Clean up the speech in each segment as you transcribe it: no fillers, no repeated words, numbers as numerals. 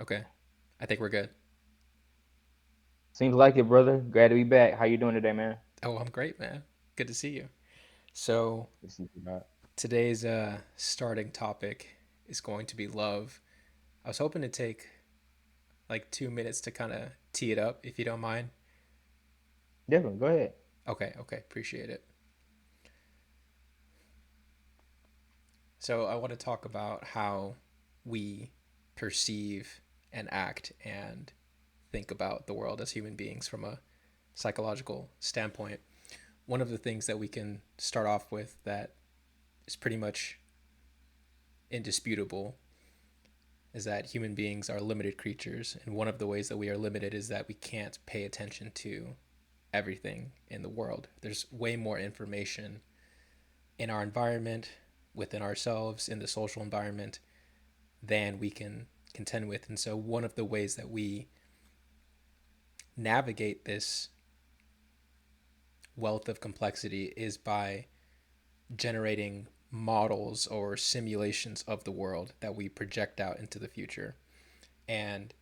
Okay. I think we're good. Seems like it, brother. Glad to be back. How you doing today, man? Oh, I'm great, man. Good to see you. So, This is not. today's starting topic is going to be love. I was hoping to take like 2 minutes to kind of tee it up, if you don't mind. Definitely, go ahead. Okay, okay, appreciate it. So, I want to talk about how we perceive and act and think about the world as human beings from a psychological standpoint. One of the things that we can start off with that is pretty much indisputable is that human beings are limited creatures. And one of the ways that we are limited is that we can't pay attention to everything in the world. There's way more information in our environment, within ourselves, in the social environment, than we can contend with. And so, one of the ways that we navigate this wealth of complexity is by generating models or simulations of the world that we project out into the future. And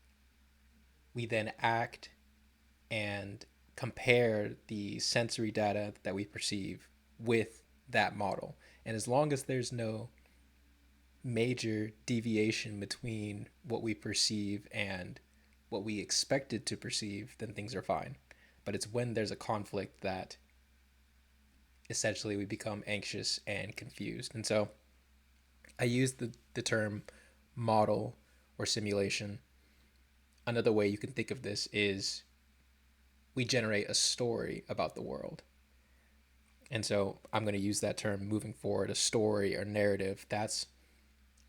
we then act and compare the sensory data that we perceive with that model. And as long as there's no major deviation between what we perceive and what we expected to perceive, then things are fine. But it's when there's a conflict that essentially we become anxious and confused. And so I use the term model or simulation. Another way you can think of this is we generate a story about the world. And so I'm going to use that term moving forward, a story or narrative. That's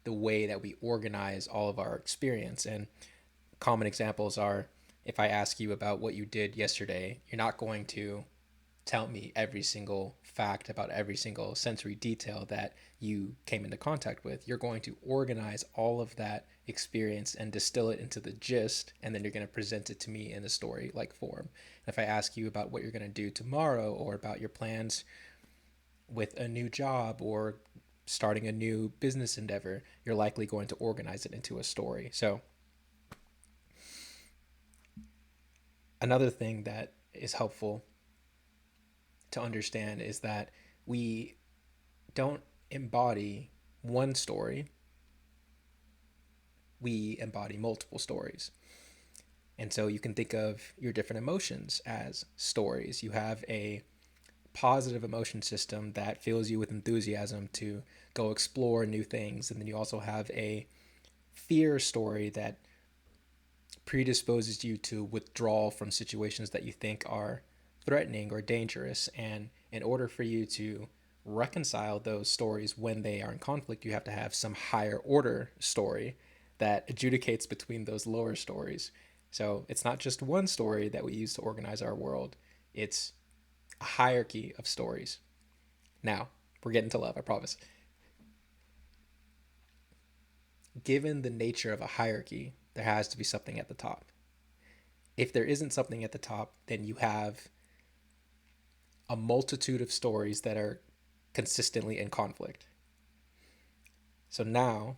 the way that we organize all of our experience. And common examples are if I ask you about what you did yesterday, you're not going to tell me every single fact about every single sensory detail that you came into contact with. You're going to organize all of that experience and distill it into the gist, and then you're going to present it to me in a story like form. And if I ask you about what you're going to do tomorrow or about your plans with a new job or starting a new business endeavor, you're likely going to organize it into a story. So, another thing that is helpful to understand is that we don't embody one story, we embody multiple stories. And so you can think of your different emotions as stories. You have a positive emotion system that fills you with enthusiasm to go explore new things. And then you also have a fear story that predisposes you to withdraw from situations that you think are threatening or dangerous. And in order for you to reconcile those stories when they are in conflict, you have to have some higher order story that adjudicates between those lower stories. So it's not just one story that we use to organize our world, it's a hierarchy of stories. Now, we're getting to love, I promise. Given the nature of a hierarchy, there has to be something at the top. If there isn't something at the top, then you have a multitude of stories that are consistently in conflict. So now,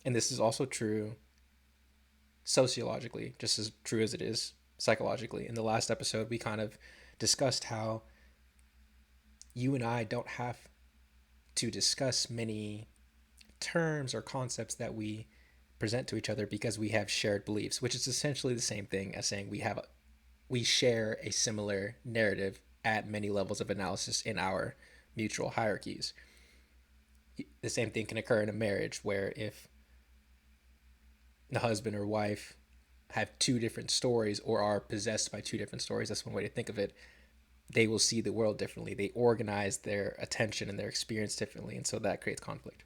and this is also true sociologically, just as true as it is psychologically. In the last episode, we kind of discussed how you and I don't have to discuss many terms or concepts that we present to each other because we have shared beliefs, which is essentially the same thing as saying we share a similar narrative at many levels of analysis in our mutual hierarchies. The same thing can occur in a marriage where if the husband or wife have two different stories or are possessed by two different stories, that's one way to think of it, they will see the world differently. They organize their attention and their experience differently, and so that creates conflict.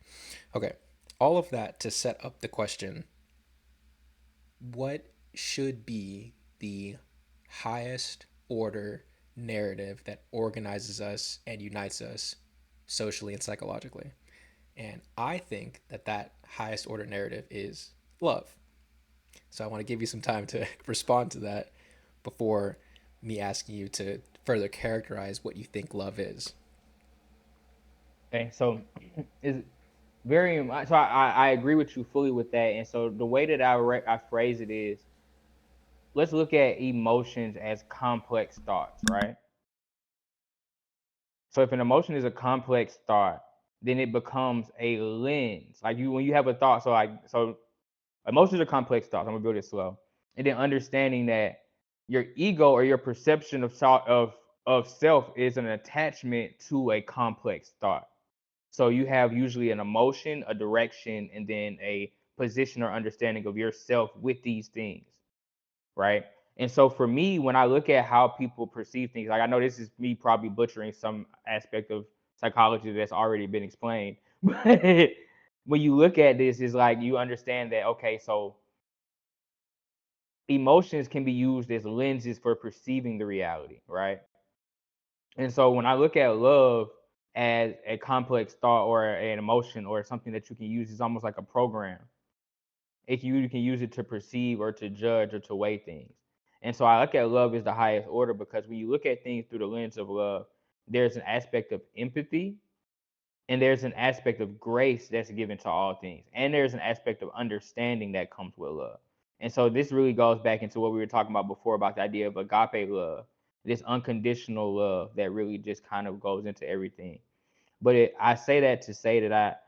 Okay, all of that to set up the question, what should be the highest order narrative that organizes us and unites us socially and psychologically? And I think that that highest order narrative is love. So I want to give you some time to respond to that before me asking you to further characterize what you think love is. Okay, so is very much. So I agree with you fully with that. And so the way that I phrase it is, let's look at emotions as complex thoughts, right? So if an emotion is a complex thought, then it becomes a lens. Like you, when you have a thought, so emotions are complex thoughts. I'm gonna build it slow, and then understanding that your ego or your perception of self is an attachment to a complex thought. So you have usually an emotion, a direction, and then a position or understanding of yourself with these things, right? And so for me, when I look at how people perceive things, like I know this is me probably butchering some aspect of psychology that's already been explained, but when you look at this, it's like you understand that okay, so emotions can be used as lenses for perceiving the reality, right? And so when I look at love as a complex thought or an emotion or something that you can use, it's almost like a program. If you can use it to perceive or to judge or to weigh things. And so I look at love as the highest order because when you look at things through the lens of love, there's an aspect of empathy and there's an aspect of grace that's given to all things. And there's an aspect of understanding that comes with love. And so this really goes back into what we were talking about before about the idea of agape love, this unconditional love that really just kind of goes into everything. But I say that to say that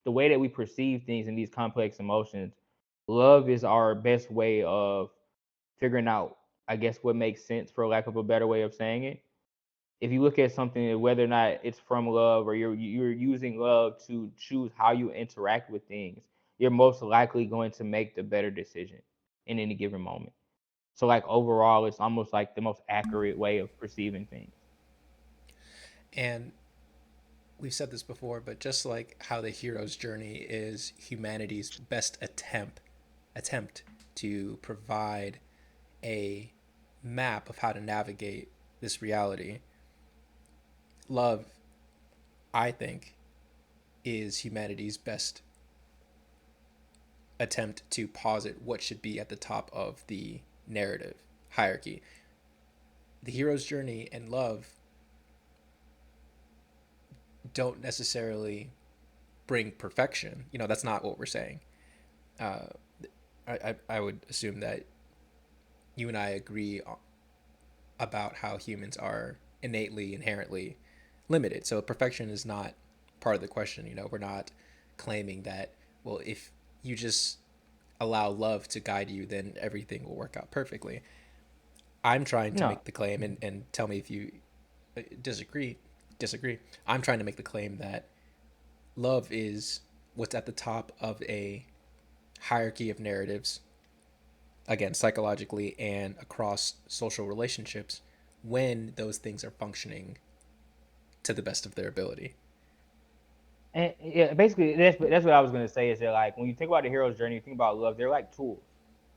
the way that we perceive things in these complex emotions, love is our best way of figuring out, I guess, what makes sense for lack of a better way of saying it. If you look at something, whether or not it's from love or you're using love to choose how you interact with things, you're most likely going to make the better decision in any given moment. So like overall, it's almost like the most accurate way of perceiving things. And we've said this before, but just like how the hero's journey is humanity's best attempt to provide a map of how to navigate this reality, love, I think, is humanity's best attempt to posit what should be at the top of the narrative hierarchy. The hero's journey and love don't necessarily bring perfection. You know, that's not what we're saying. Uh, I would assume that you and I agree about how humans are innately, inherently limited. So perfection is not part of the question. You know, we're not claiming that, well, if you just allow love to guide you, then everything will work out perfectly. I'm trying to No. make the claim, and tell me if you disagree. Disagree. I'm trying to make the claim that love is what's at the top of a hierarchy of narratives, again, psychologically and across social relationships, when those things are functioning to the best of their ability. And yeah, basically that's what I was gonna say is that like when you think about the hero's journey, you think about love, they're like tools.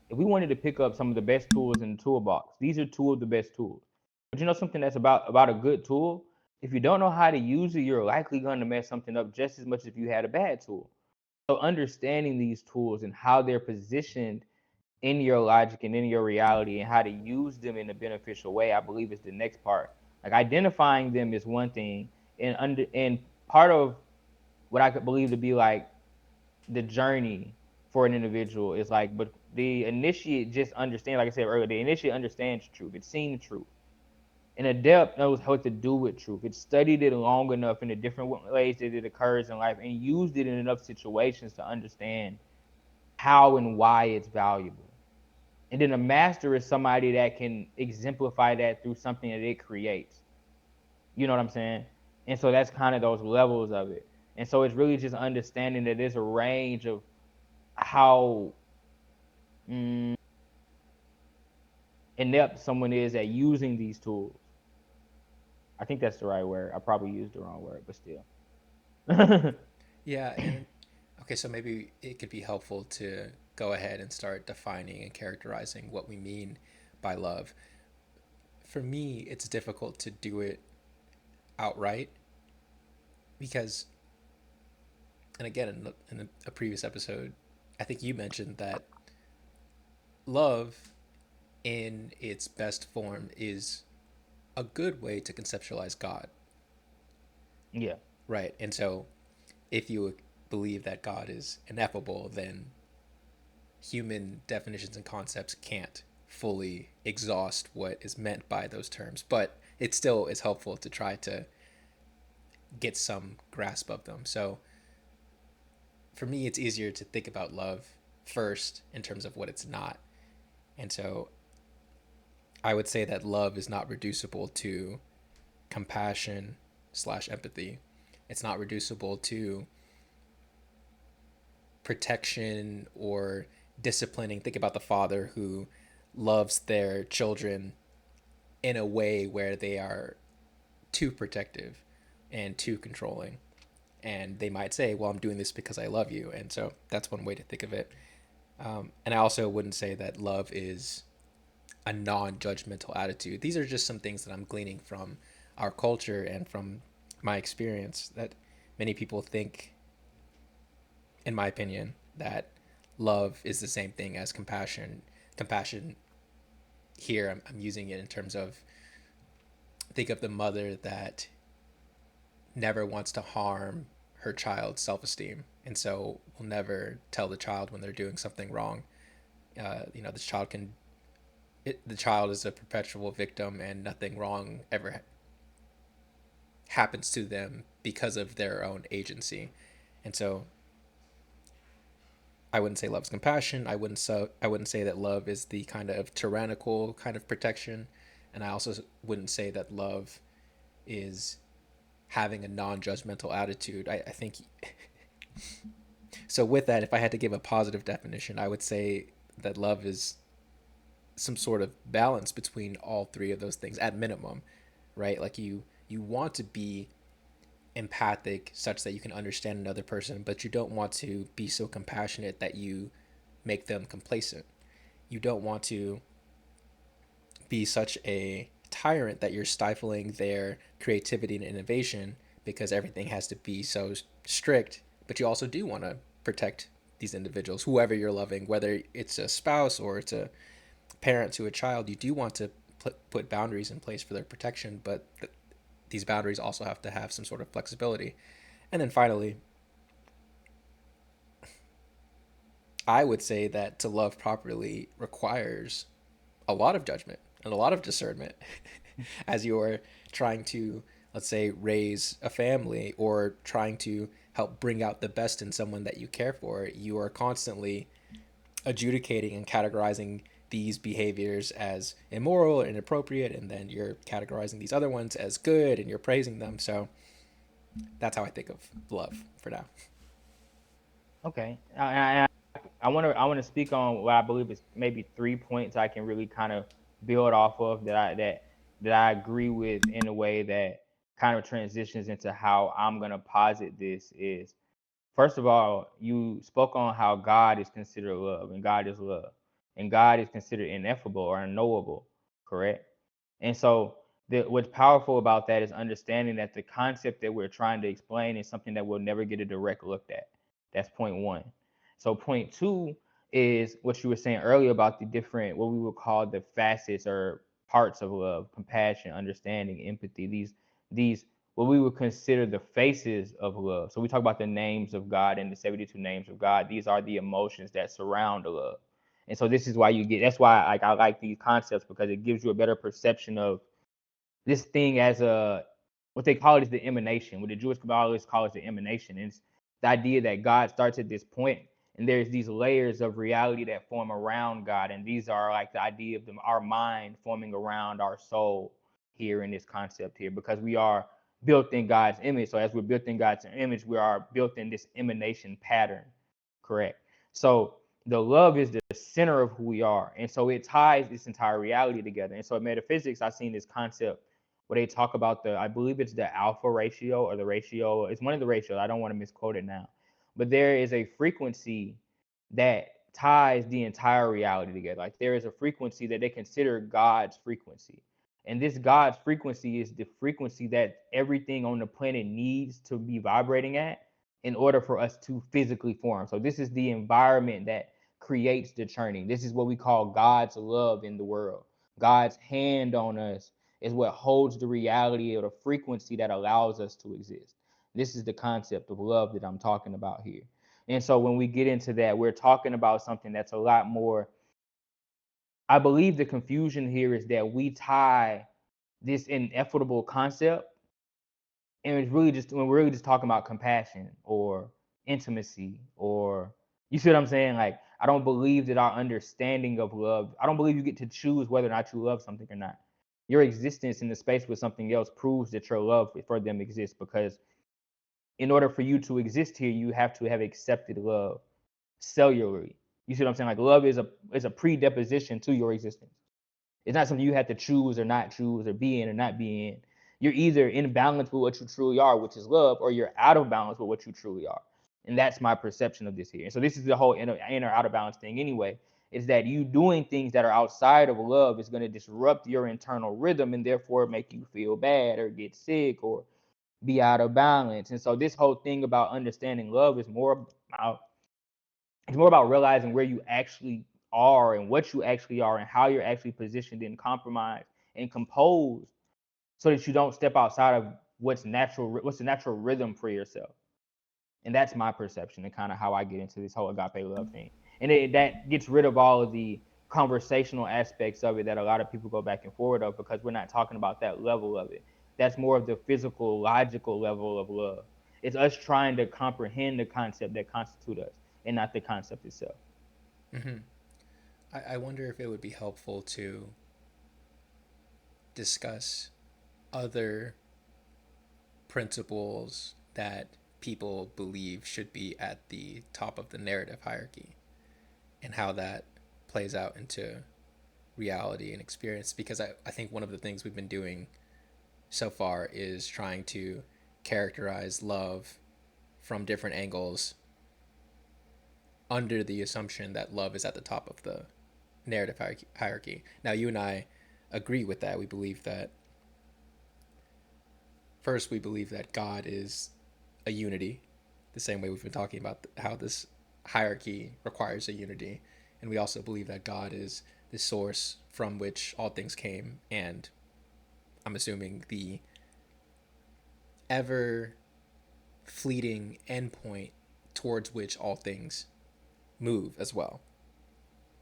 If we wanted to pick up some of the best tools in the toolbox, these are two of the best tools. But you know something that's about a good tool? If you don't know how to use it, you're likely gonna mess something up just as much as if you had a bad tool. So understanding these tools and how they're positioned in your logic and in your reality and how to use them in a beneficial way, I believe is the next part. Like identifying them is one thing, and part of what I could believe to be like the journey for an individual is like, but the initiate just understand, like I said earlier, the initiate understands truth. It's seen the truth. An adept knows what to do with truth. It studied it long enough in the different ways that it occurs in life and used it in enough situations to understand how and why it's valuable. And then a master is somebody that can exemplify that through something that it creates. You know what I'm saying? And so that's kind of those levels of it. And so it's really just understanding that there's a range of how mm, inept someone is at using these tools. I think that's the right word. I probably used the wrong word, but still. Yeah, and okay, so maybe it could be helpful to go ahead and start defining and characterizing what we mean by love. For me, it's difficult to do it outright because, and again, in a previous episode, I think you mentioned that love in its best form is a good way to conceptualize God, Yeah. right? And so if you believe that God is ineffable, then human definitions and concepts can't fully exhaust what is meant by those terms. But it still is helpful to try to get some grasp of them. So for me, it's easier to think about love first in terms of what it's not. And so I would say that love is not reducible to compassion slash empathy. It's not reducible to protection or disciplining. Think about the father who loves their children in a way where they are too protective and too controlling. And they might say, well, I'm doing this because I love you. And so that's one way to think of it. And I also wouldn't say that love is a non judgmental attitude. These are just some things that I'm gleaning from our culture and from my experience that many people think, in my opinion, that love is the same thing as compassion. Compassion here, I'm using it in terms of think of the mother that never wants to harm her child's self esteem. And so will never tell the child when they're doing something wrong. The child the child is a perpetual victim and nothing wrong ever happens to them because of their own agency. And so I wouldn't say love is compassion. I wouldn't say that love is the kind of tyrannical kind of protection, and I also wouldn't say that love is having a non-judgmental attitude. I think so. With that, if I had to give a positive definition, I would say that love is some sort of balance between all three of those things at minimum, right? Like you want to be empathic such that you can understand another person, but you don't want to be so compassionate that you make them complacent. You don't want to be such a tyrant that you're stifling their creativity and innovation because everything has to be so strict, but you also do want to protect these individuals, whoever you're loving, whether it's a spouse or it's a parent to a child. You do want to put boundaries in place for their protection, but these boundaries also have to have some sort of flexibility. And then finally, I would say that to love properly requires a lot of judgment and a lot of discernment as you're trying to, let's say, raise a family or trying to help bring out the best in someone that you care for. You are constantly adjudicating and categorizing these behaviors as immoral and inappropriate, and then you're categorizing these other ones as good and you're praising them. So that's how I think of love for now. Okay. I want to speak on what I believe is maybe 3 points I can really kind of build off of that I agree with in a way that kind of transitions into how I'm gonna posit this is first of all, you spoke on how God is considered love and God is love. And God is considered ineffable or unknowable, correct? And so what's powerful about that is understanding that the concept that we're trying to explain is something that we'll never get a direct look at. That's point one. So point two is what you were saying earlier about the different, what we would call the facets or parts of love: compassion, understanding, empathy. These what we would consider the faces of love. So we talk about the names of God and the 72 names of God. These are the emotions that surround the love. And so this is why that's why I like these concepts, because it gives you a better perception of this thing as a, what they call it is the emanation. What the Jewish Kabbalists call it the emanation. And it's the idea that God starts at this point and there's these layers of reality that form around God. And these are like the idea of our mind forming around our soul here in this concept here, because we are built in God's image. So as we're built in God's image, we are built in this emanation pattern, correct? So the love is the center of who we are. And so it ties this entire reality together. And so in metaphysics, I've seen this concept where they talk about I believe it's the alpha ratio or the ratio. It's one of the ratios. I don't want to misquote it now. But there is a frequency that ties the entire reality together. Like there is a frequency that they consider God's frequency. And this God's frequency is the frequency that everything on the planet needs to be vibrating at in order for us to physically form. So this is the environment that creates the churning. This is what we call God's love in the world. God's hand on us is what holds the reality of the frequency that allows us to exist. This is the concept of love that I'm talking about here. And so when we get into that, we're talking about something that's a lot more. I believe the confusion here is that we tie this ineffable concept, and it's really just when we're really just talking about compassion or intimacy, or you see what I'm saying? Like, I don't believe that our understanding of love, I don't believe you get to choose whether or not you love something or not. Your existence in the space with something else proves that your love for them exists, because in order for you to exist here, you have to have accepted love cellularly. You see what I'm saying? Like, love is a predeposition to your existence. It's not something you have to choose or not choose or be in or not be in. You're either in balance with what you truly are, which is love, or you're out of balance with what you truly are. And that's my perception of this here. And so this is the whole inner out of balance thing anyway. Is that you doing things that are outside of love is going to disrupt your internal rhythm and therefore make you feel bad or get sick or be out of balance. And so this whole thing about understanding love is more about, it's more about realizing where you actually are and what you actually are and how you're actually positioned and compromised and composed, so that you don't step outside of what's the natural rhythm for yourself. And that's my perception and kind of how I get into this whole agape love thing. And that gets rid of all of the conversational aspects of it that a lot of people go back and forward of, because we're not talking about that level of it. That's more of the physical, logical level of love. It's us trying to comprehend the concept that constitute us and not the concept itself. Hmm. I wonder if it would be helpful to discuss other principles that people believe should be at the top of the narrative hierarchy and how that plays out into reality and experience. Because I think one of the things we've been doing so far is trying to characterize love from different angles under the assumption that love is at the top of the narrative hierarchy. Now, you and I agree with that. We believe that, first, we believe that God is a unity, the same way we've been talking about how this hierarchy requires a unity. And we also believe that God is the source from which all things came, and I'm assuming the ever fleeting endpoint towards which all things move as well,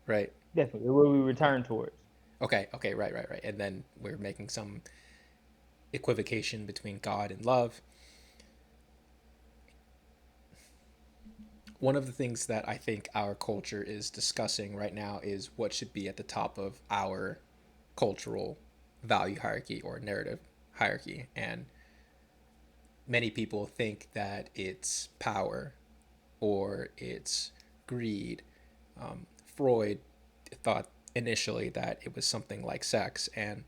right? Definitely, where we return towards. Okay, right. And then we're making some equivocation between God and love. One of the things that I think our culture is discussing right now is what should be at the top of our cultural value hierarchy or narrative hierarchy. And many people think that it's power or it's greed. Freud thought initially that it was something like sex. And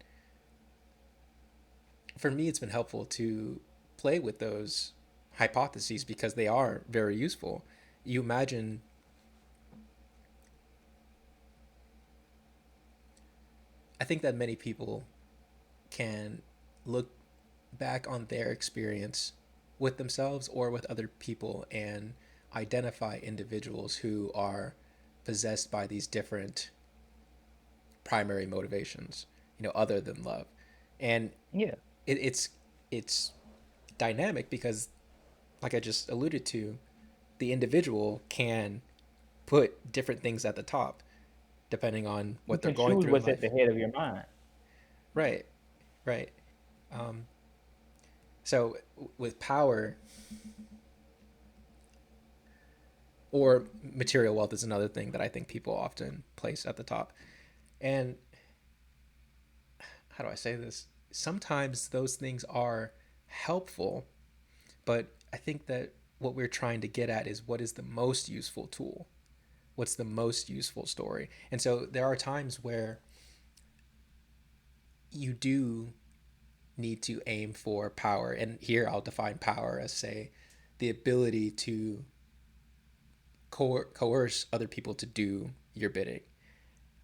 for me, it's been helpful to play with those hypotheses because they are very useful. You imagine, I think that many people can look back on their experience with themselves or with other people and identify individuals who are possessed by these different primary motivations, other than love. And Yeah, it's dynamic because, like I just alluded to, the individual can put different things at the top depending on you what they're can going choose through in what's at life. the head of your mind. Right, right. Um, so with power or material wealth is another thing that I think people often place at the top. And how do I say this? Sometimes those things are helpful, but I think that what we're trying to get at is what is the most useful tool? What's the most useful story? And so there are times where you do need to aim for power. And here I'll define power as, say, the ability to coerce other people to do your bidding.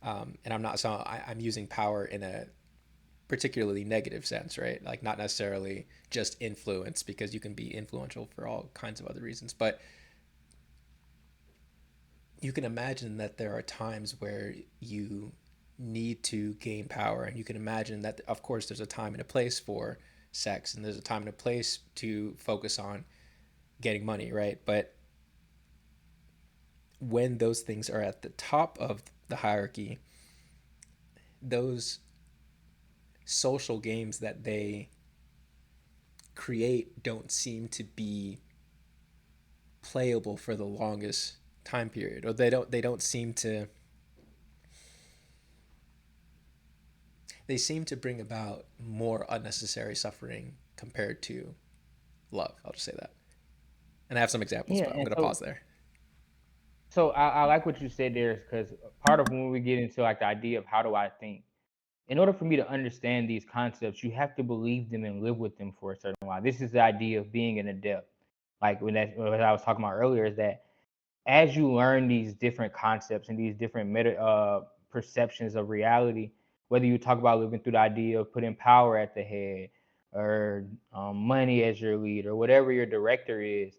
And I'm not so I'm using power in a particularly negative sense, right? Like not necessarily just influence, because you can be influential for all kinds of other reasons, but you can imagine that there are times where you need to gain power, and you can imagine that of course there's a time and a place for sex, and there's a time and a place to focus on getting money, right? But when those things are at the top of the hierarchy, those social games that they create don't seem to be playable for the longest time period, or they don't seem to, they seem to bring about more unnecessary suffering compared to love. I'll just say that. And I have some examples, Yeah, but I'm and going to so pause there. I like what you said there because part of when we get into like the idea of how do I think, in order for me to understand these concepts, you have to believe them and live with them for a certain while. This is the idea of being an adept. Like what I was talking about earlier is that as you learn these different concepts and these different perceptions of reality, whether you talk about living through the idea of putting power at the head or money as your lead or whatever your director is,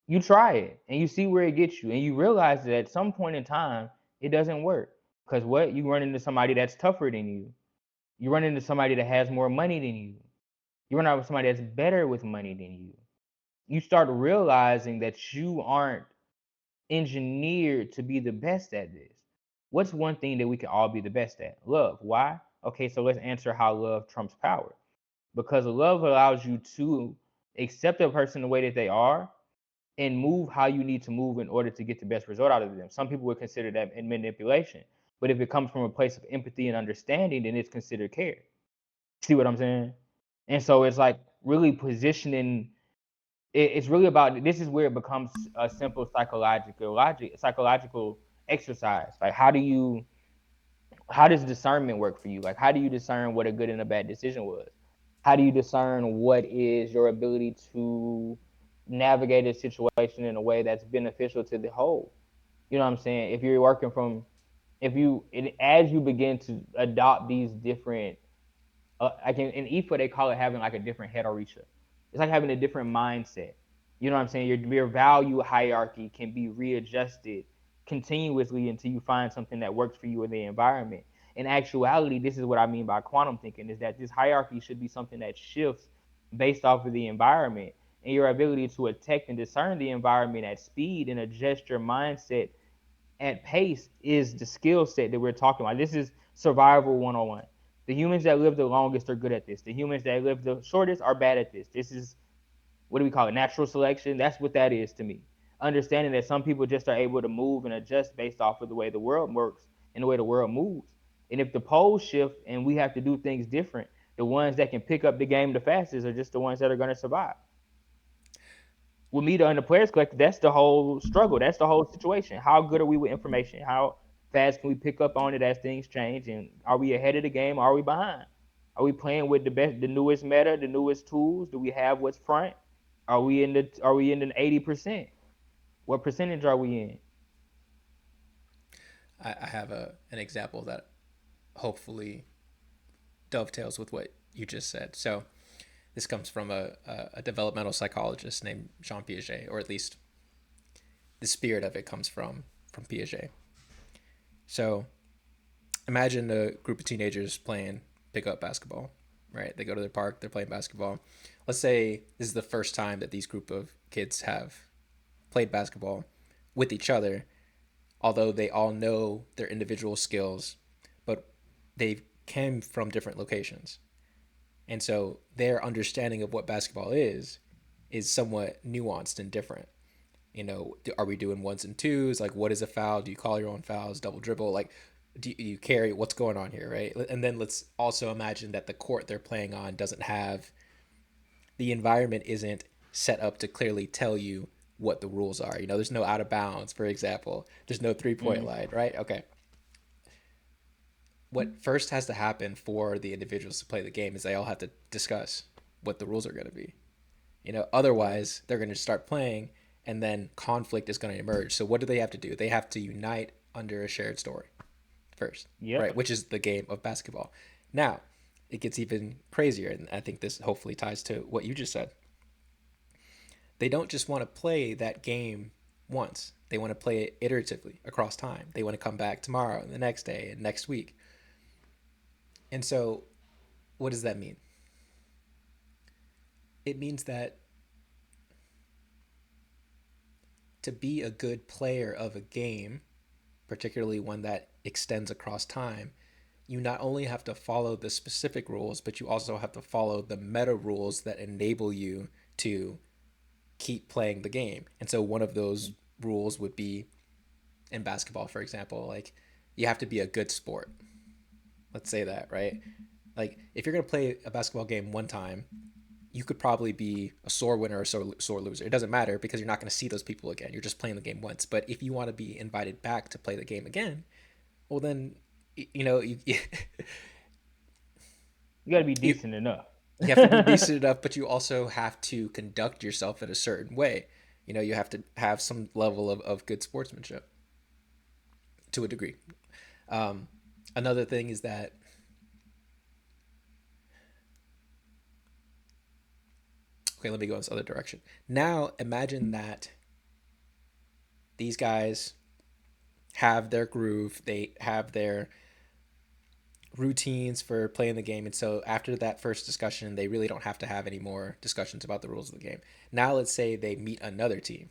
you try it and you see where it gets you, and you realize that at some point in time it doesn't work because what you run into somebody that's tougher than you run into somebody that has more money than you run out with somebody that's better with money than you start realizing that you aren't engineered to be the best at this. What's one thing that we can all be the best at? Love. Why? Okay, so let's answer how love trumps power. Because love allows you to accept a person the way that they are and move how you need to move in order to get the best result out of them. Some people would consider that in manipulation, but if it comes from a place of empathy and understanding, then it's considered care. See what I'm saying? And so it's like really positioning. It's really about, this is where it becomes a simple psychological exercise. Like how does discernment work for you? Like how do you discern what a good and a bad decision was? How do you discern what is your ability to navigate a situation in a way that's beneficial to the whole? You know what I'm saying? If you're working from, as you begin to adopt these different, like in IFA they call it having like a different head orisha. It's like having a different mindset. You know what I'm saying? Your value hierarchy can be readjusted continuously until you find something that works for you in the environment. In actuality, this is what I mean by quantum thinking: is that this hierarchy should be something that shifts based off of the environment, and your ability to detect and discern the environment at speed and adjust your mindset at pace is the skill set that we're talking about. This is survival 101. The humans that live the longest are good at this. The humans that live the shortest are bad at this. This is, what do we call it? Natural selection. That's what that is to me. Understanding that some people just are able to move and adjust based off of the way the world works and the way the world moves. And if the poles shift and we have to do things different, the ones that can pick up the game the fastest are just the ones that are going to survive. With me and the players collective, that's the whole struggle. That's the whole situation. How good are we with information? How fast can we pick up on it as things change? And are we ahead of the game? Or are we behind? Are we playing with the best, the newest meta, the newest tools? Do we have what's front? Are we in the 80%? What percentage are we in? I have an example that hopefully dovetails with what you just said. So this comes from a developmental psychologist named Jean Piaget, or at least the spirit of it comes from Piaget. So imagine a group of teenagers playing pickup basketball, right? They go to the park, they're playing basketball. Let's say this is the first time that these group of kids have played basketball with each other, although they all know their individual skills, but they came from different locations. And so their understanding of what basketball is somewhat nuanced and different. Are we doing ones and twos? Like, what is a foul? Do you call your own fouls? Double dribble? Like, do you carry? What's going on here, right? And then let's also imagine that the court they're playing on doesn't have, the environment isn't set up to clearly tell you what the rules are. There's no out of bounds, for example. There's no 3 point Mm. line, right? Okay. What first has to happen for the individuals to play the game is they all have to discuss what the rules are going to be. Right. Otherwise they're going to start playing, and then conflict is going to emerge. So what do they have to do? They have to unite under a shared story first, right? Yep. Which is the game of basketball. Now, it gets even crazier, and I think this hopefully ties to what you just said. They don't just want to play that game once. They want to play it iteratively across time. They want to come back tomorrow and the next day and next week. And so, what does that mean? It means that to be a good player of a game, particularly one that extends across time, you not only have to follow the specific rules, but you also have to follow the meta rules that enable you to keep playing the game. And so one of those rules would be in basketball, for example, like you have to be a good sport. Let's say that, right? Like if you're going to play a basketball game one time, you could probably be a sore winner or a sore loser. It doesn't matter because you're not going to see those people again. You're just playing the game once. But if you want to be invited back to play the game again, well then, you know, You got to be you decent enough. you have to be decent enough, but you also have to conduct yourself in a certain way. You know, you have to have some level of good sportsmanship to a degree. Um, Another thing is that, okay, let me go in this other direction. Now, imagine that these guys have their groove, they have their routines for playing the game. And so after that first discussion, they really don't have to have any more discussions about the rules of the game. Now, let's say they meet another team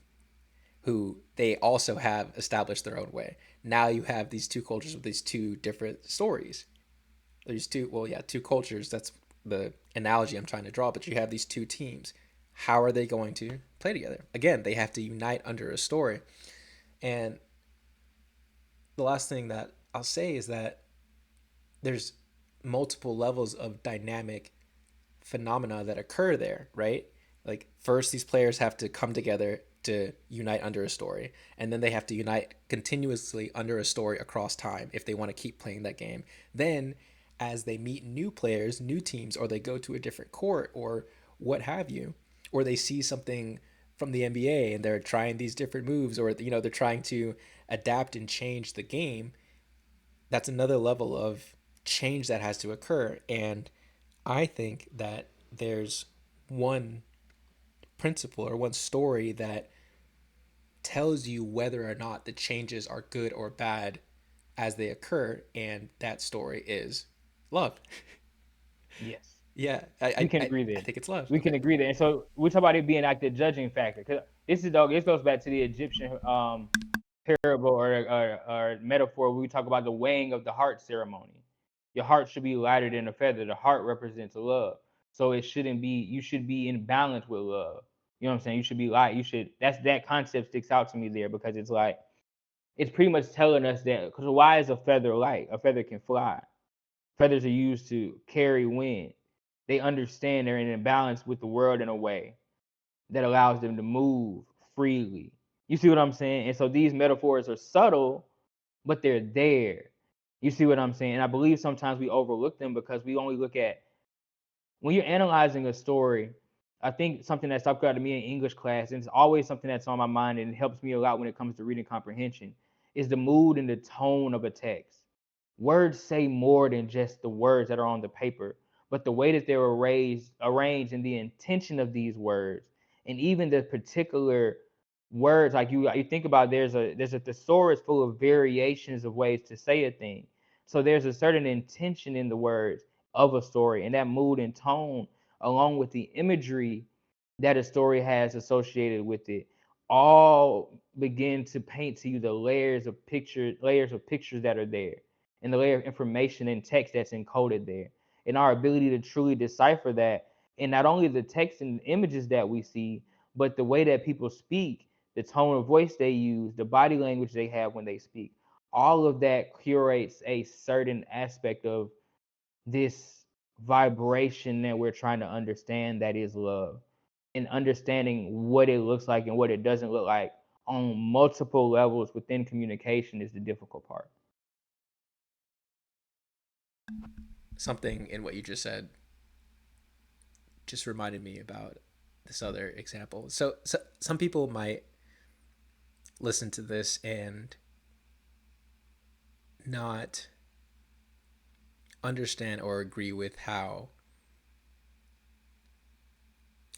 who they also have established their own way. Now you have these two cultures with these two different stories. There's two, well, yeah, two cultures. That's the analogy I'm trying to draw. But you have these two teams. How are they going to play together? Again, they have to unite under a story. And the last thing that I'll say is that there's multiple levels of dynamic phenomena that occur there, right? Like first these players have to come together to unite under a story, and then they have to unite continuously under a story across time if they want to keep playing that game. Then as they meet new players, new teams, or they go to a different court or what have you, or they see something from the NBA and they're trying these different moves, or you know they're trying to adapt and change the game, that's another level of change that has to occur. And I think that there's one principle or one story that tells you whether or not the changes are good or bad as they occur, and that story is love. Yes. Yeah, We can agree I there. think it's love. We Okay. can agree there. And so we talk about it being like the judging factor. Cause this is dog. This goes back to the Egyptian parable or metaphor. Where we talk about the weighing of the heart ceremony. Your heart should be lighter than a feather. The heart represents love, so it shouldn't be. You should be in balance with love. You know what I'm saying? You should be light. You should. That concept sticks out to me there because it's like it's pretty much telling us that. Because why is a feather light? A feather can fly. Feathers are used to carry wind. They understand they're in imbalance with the world in a way that allows them to move freely. You see what I'm saying? And so these metaphors are subtle, but they're there. You see what I'm saying? And I believe sometimes we overlook them because we only look at when you're analyzing a story. I think something that stuck out to me in English class, and it's always something that's on my mind and it helps me a lot when it comes to reading comprehension, is the mood and the tone of a text. Words say more than just the words that are on the paper, but the way that they're arranged and the intention of these words, and even the particular words, like you think about, there's a thesaurus full of variations of ways to say a thing. So there's a certain intention in the words of a story, and that mood and tone, along with the imagery that a story has associated with it, all begin to paint to you the layers of pictures that are there and the layer of information and text that's encoded there, and our ability to truly decipher that in not only the text and images that we see, but the way that people speak, the tone of voice they use, the body language they have when they speak. All of that curates a certain aspect of this vibration that we're trying to understand, that is love, and understanding what it looks like and what it doesn't look like on multiple levels within communication is the difficult part. Something in what you just said just reminded me about this other example. So some people might listen to this and not understand or agree with how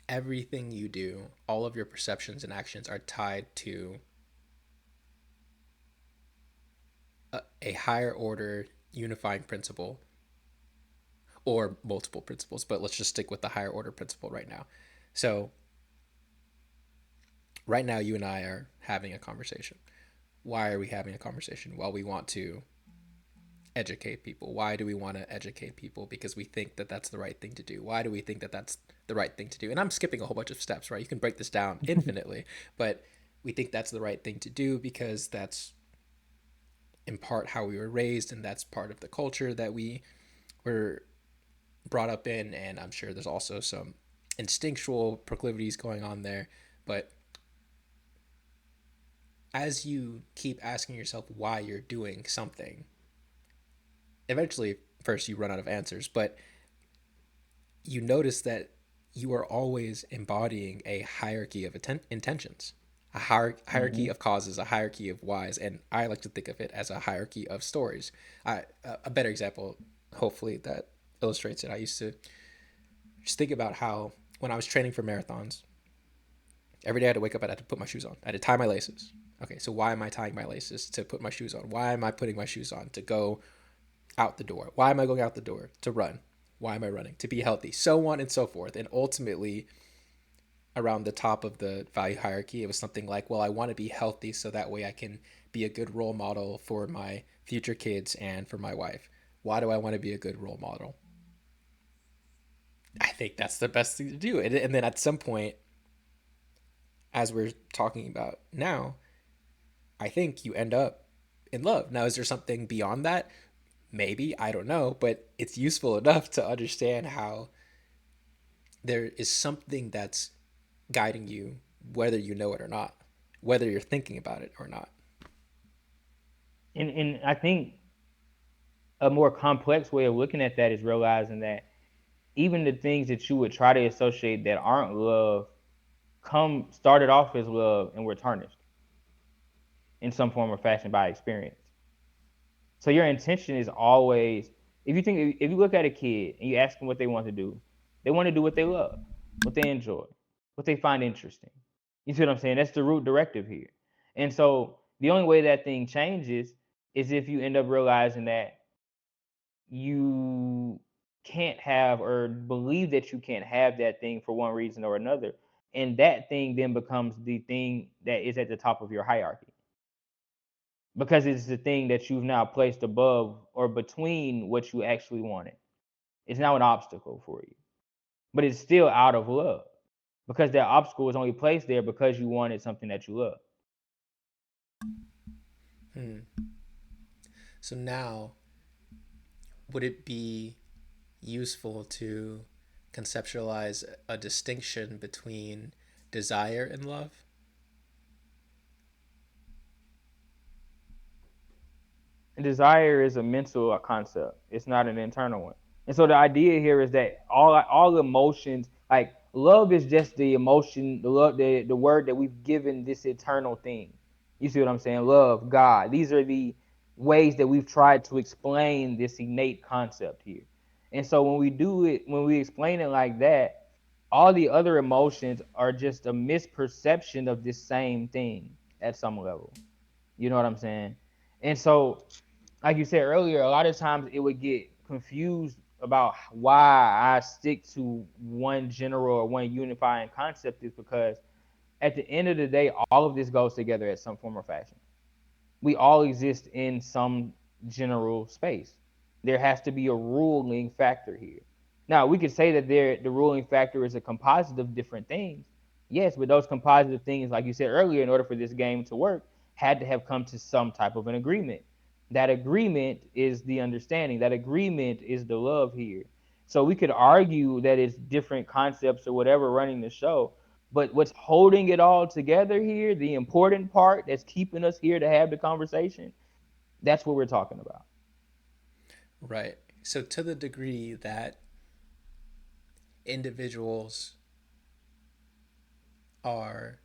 everything you do, all of your perceptions and actions are tied to a higher order unifying principle or multiple principles, but let's just stick with the higher order principle right now. So right now, you and I are having a conversation. Why are we having a conversation? Well, we want to educate people. Why do we want to educate people? Because we think that that's the right thing to do. Why do we think that that's the right thing to do? And I'm skipping a whole bunch of steps, right? You can break this down infinitely, but we think that's the right thing to do because that's in part how we were raised, and that's part of the culture that we were brought up in. And I'm sure there's also some instinctual proclivities going on there. But as you keep asking yourself why you're doing something, eventually, first you run out of answers, but you notice that you are always embodying a hierarchy of intentions, a hierarchy Hmm. of causes, a hierarchy of whys, and I like to think of it as a hierarchy of stories. A better example, hopefully, that illustrates it. I used to just think about how when I was training for marathons, every day I had to wake up, I had to put my shoes on, I had to tie my laces. Okay, so why am I tying my laces? To put my shoes on. Why am I putting my shoes on? To go out the door. Why am I going out the door? To run. Why am I running? To be healthy. So on and so forth. And ultimately, around the top of the value hierarchy, it was something like, well, I want to be healthy so that way I can be a good role model for my future kids and for my wife. Why do I want to be a good role model? I think that's the best thing to do. And then at some point, as we're talking about now, I think you end up in love. Now, is there something beyond that? Maybe, I don't know, but it's useful enough to understand how there is something that's guiding you, whether you know it or not, whether you're thinking about it or not. And I think a more complex way of looking at that is realizing that even the things that you would try to associate that aren't love come started off as love and were tarnished in some form or fashion by experience. So your intention is always, if you look at a kid and you ask them what they want to do, they want to do what they love, what they enjoy, what they find interesting. You see what I'm saying? That's the root directive here. And so the only way that thing changes is if you end up realizing that you can't have or believe that you can't have that thing for one reason or another. And that thing then becomes the thing that is at the top of your hierarchy because it's the thing that you've now placed above or between what you actually wanted. It's now an obstacle for you, but it's still out of love because that obstacle was only placed there because you wanted something that you love. Hmm. So now, would it be useful to conceptualize a distinction between desire and love? And desire is a mental concept. It's not an internal one. And so the idea here is that all emotions, like love, is just the emotion, the love, the word that we've given this eternal thing. You see what I'm saying? Love, God. These are the ways that we've tried to explain this innate concept here. And so when we do it, when we explain it like that, all the other emotions are just a misperception of this same thing at some level. You know what I'm saying? And so like you said earlier, a lot of times it would get confused about why I stick to one general or one unifying concept is because at the end of the day, all of this goes together at some form or fashion. We all exist in some general space. There has to be a ruling factor here. Now, we could say that the ruling factor is a composite of different things. Yes, but those composite things, like you said earlier, in order for this game to work, had to have come to some type of an agreement. That agreement is the understanding. That agreement is the love here. So we could argue that it's different concepts or whatever running the show, but what's holding it all together here, the important part that's keeping us here to have the conversation, that's what we're talking about. Right. So, to the degree that individuals are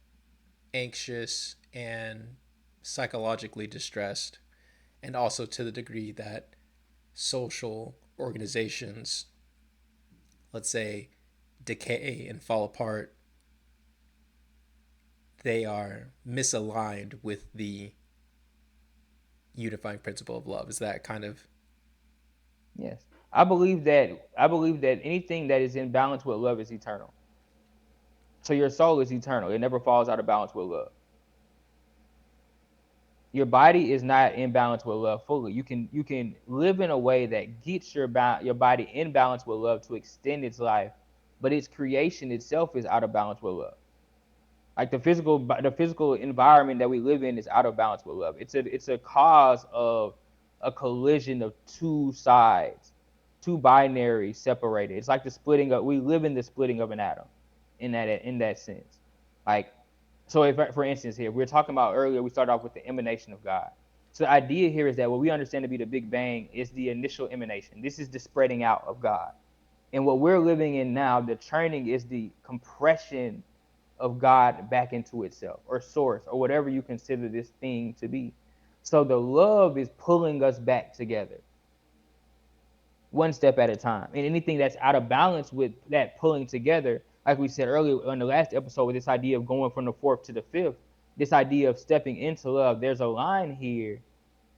anxious and psychologically distressed, and also to the degree that social organizations, let's say, decay and fall apart, they are misaligned with the unifying principle of love. Is that kind of Yes. I believe that anything that is in balance with love is eternal. So your soul is eternal. It never falls out of balance with love. Your body is not in balance with love fully. You can live in a way that gets your body in balance with love to extend its life, but its creation itself is out of balance with love. Like the physical environment that we live in is out of balance with love. It's a cause of a collision of two sides, two binaries separated. It's like the splitting of, we live in the splitting of an atom in that sense. Like, so if, for instance, here we're talking about earlier, we started off with the emanation of God. So the idea here is that what we understand to be the Big Bang is the initial emanation. This is the spreading out of God. And what we're living in now, the churning, is the compression of God back into itself, or source, or whatever you consider this thing to be. So the love is pulling us back together, one step at a time. And anything that's out of balance with that pulling together, like we said earlier on the last episode, with this idea of going from the fourth to the fifth, this idea of stepping into love, there's a line here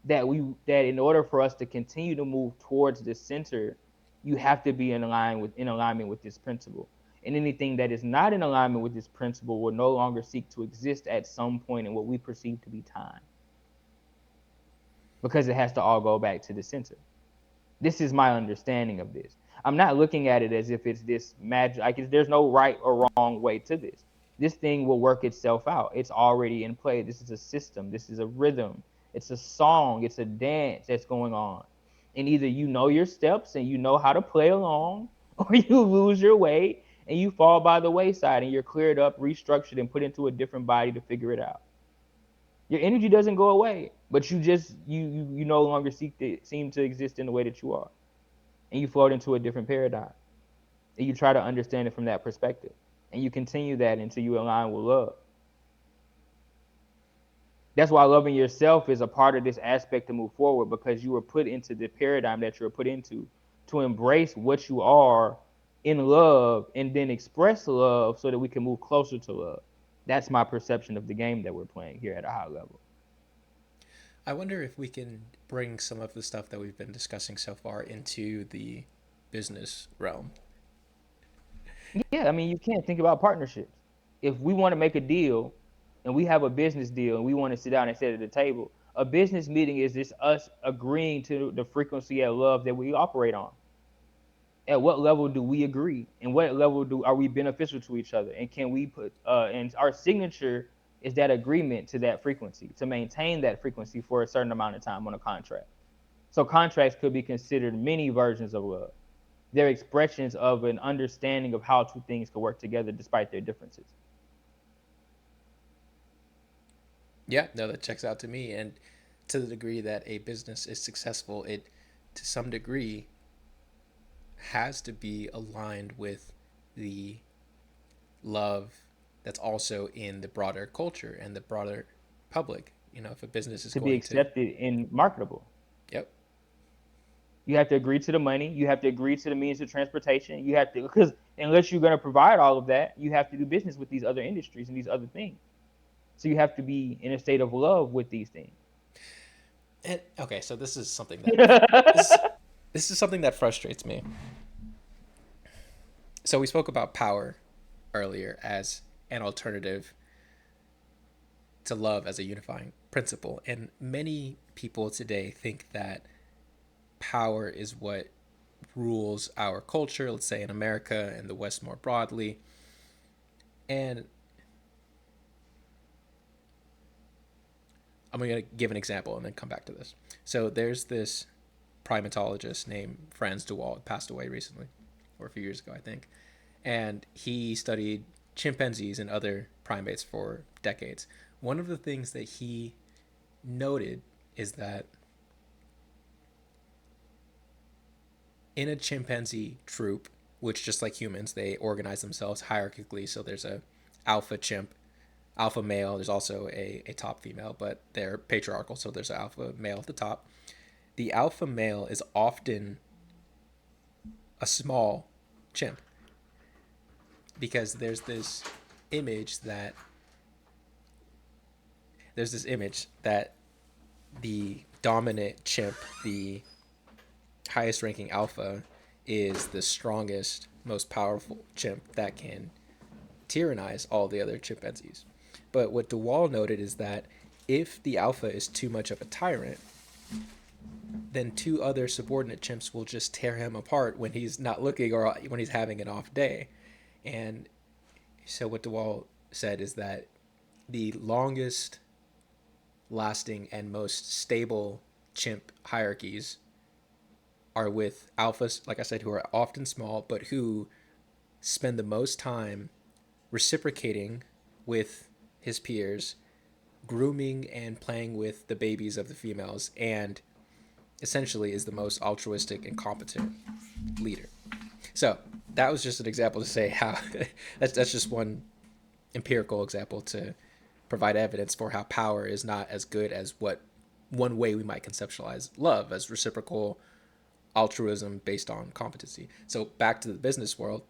that in order for us to continue to move towards the center, you have to be in alignment with this principle. And anything that is not in alignment with this principle will no longer seek to exist at some point in what we perceive to be time, because it has to all go back to the center. This is my understanding of this. I'm not looking at it as if it's this magic. Like, there's no right or wrong way to this. This thing will work itself out. It's already in play. This is a system. This is a rhythm. It's a song. It's a dance that's going on. And either you know your steps and you know how to play along, or you lose your way and you fall by the wayside and you're cleared up, restructured, and put into a different body to figure it out. Your energy doesn't go away, but you no longer seem to exist in the way that you are, and you float into a different paradigm, and you try to understand it from that perspective, and you continue that until you align with love. That's why loving yourself is a part of this aspect to move forward, because you were put into the paradigm that you were put into to embrace what you are in love and then express love so that we can move closer to love. That's my perception of the game that we're playing here at a high level. I wonder if we can bring some of the stuff that we've been discussing so far into the business realm. Yeah, I mean, you can't think about partnerships. If we want to make a deal and we have a business deal and we want to sit down and sit at the table, a business meeting is just us agreeing to the frequency of love that we operate on. At what level do we agree? And what level are we beneficial to each other? And can we put and our signature is that agreement to that frequency, to maintain that frequency for a certain amount of time on a contract. So contracts could be considered many versions of love. They're expressions of an understanding of how two things can work together despite their differences. Yeah, no, that checks out to me. And to the degree that a business is successful, it, to some degree, has to be aligned with the love that's also in the broader culture and the broader public. You know, if a business is To be going to, accepted and marketable, yep, you have to agree to the money. You have to agree to the means of transportation. You have to, because unless you're going to provide all of that, you have to do business with these other industries and these other things. So you have to be in a state of love with these things. and okay, so this is something that this this is something that frustrates me. So we spoke about power earlier as an alternative to love as a unifying principle, and many people today think that power is what rules our culture, let's say in America and the West more broadly. And I'm going to give an example and then come back to this. So there's this primatologist named Franz de Waal, passed away recently, or a few years ago, I think. And he studied chimpanzees and other primates for decades. One of the things that he noted is that in a chimpanzee troop, which just like humans, they organize themselves hierarchically. So there's a alpha chimp, alpha male. There's also a top female, but they're patriarchal. So there's an alpha male at the top. The alpha male is often a small chimp because image that there's this image that the dominant chimp, the highest ranking alpha, is the strongest, most powerful chimp that can tyrannize all the other chimpanzees. But what DeWall noted is that if the alpha is too much of a tyrant, then two other subordinate chimps will just tear him apart when he's not looking or when he's having an off day. And so what DeWall said is that the longest lasting and most stable chimp hierarchies are with alphas, like I said, who are often small, but who spend the most time reciprocating with his peers, grooming and playing with the babies of the females, and essentially is the most altruistic and competent leader. So that was just an example to say how that's just one empirical example to provide evidence for how power is not as good as what one way we might conceptualize love as reciprocal altruism based on competency. So back to the business world,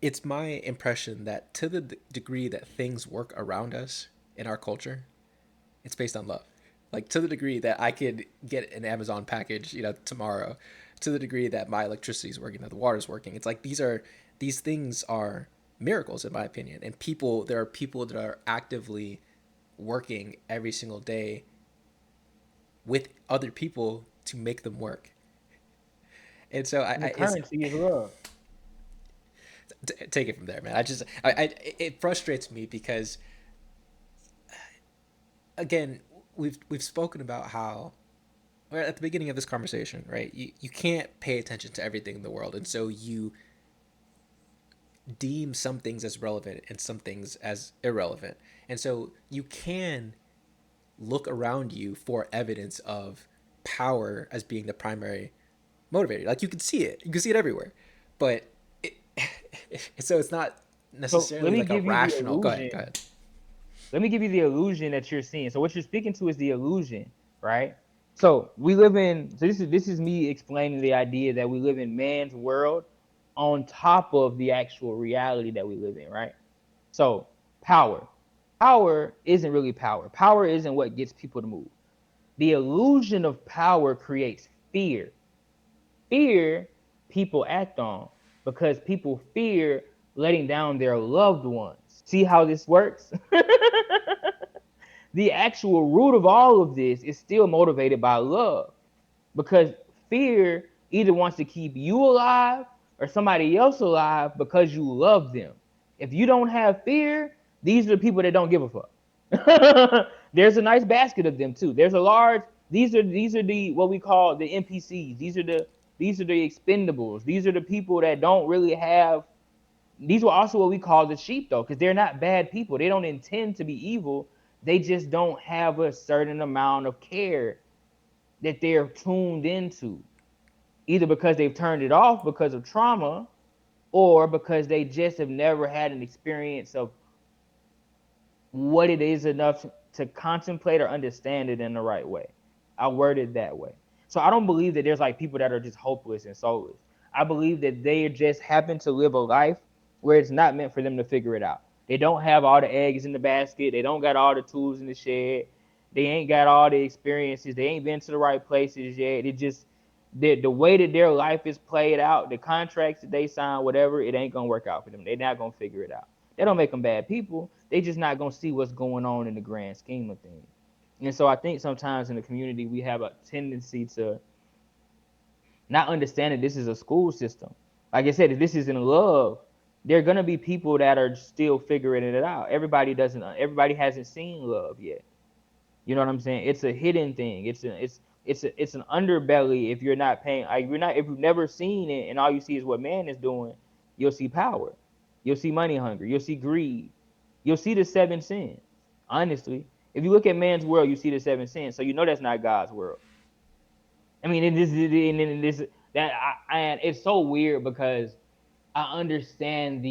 it's my impression that to the degree that things work around us in our culture, it's based on love. Like to the degree that I could get an Amazon package, tomorrow, to the degree that my electricity is working, that the water is working. It's like these things are miracles in my opinion. And there are people that are actively working every single day with other people to make them work. And so And the currency is love. take it from there, man. It frustrates me because again, we've spoken about how at the beginning of this conversation, right? You can't pay attention to everything in the world, and so you deem some things as relevant and some things as irrelevant. And so you can look around you for evidence of power as being the primary motivator. Like you can see it. You can see it everywhere. But so it's not necessarily like a rational. Go ahead. Go ahead. Let me give you the illusion that you're seeing. So what you're speaking to is the illusion, right? So this is me explaining the idea that we live in man's world on top of the actual reality that we live in, right? So power. Power isn't really power. Power isn't what gets people to move. The illusion of power creates fear. Fear people act on because people fear letting down their loved ones. See how this works? The actual root of all of this is still motivated by love because fear either wants to keep you alive or somebody else alive because you love them. If you don't have fear, these are the people that don't give a fuck. There's a nice basket of them too. There's a large. These are the what we call the NPCs. These are the expendables. These are the people that don't really have. These were also what we call the sheep, though, because they're not bad people. They don't intend to be evil. They just don't have a certain amount of care that they're tuned into, either because they've turned it off because of trauma or because they just have never had an experience of what it is enough to contemplate or understand it in the right way. I word it that way. So I don't believe that there's like people that are just hopeless and soulless. I believe that they just happen to live a life where it's not meant for them to figure it out. They don't have all the eggs in the basket. They don't got all the tools in the shed. They ain't got all the experiences. They ain't been to the right places yet. It just the way that their life is played out, the contracts that they sign, whatever, it ain't gonna work out for them. They're not gonna figure it out. That don't make them bad people. They just not gonna see what's going on in the grand scheme of things. And so I think sometimes in the community we have a tendency to not understand that this is a school system. Like I said, if this is in love, there are gonna be people that are still figuring it out. Everybody hasn't seen love yet. You know what I'm saying? It's a hidden thing. It's an underbelly. If you're not paying, if you've never seen it and all you see is what man is doing, you'll see power, you'll see money hunger, you'll see greed, you'll see the seven sins. Honestly, if you look at man's world, you see the seven sins. So you know that's not God's world. I mean, and it's so weird because I understand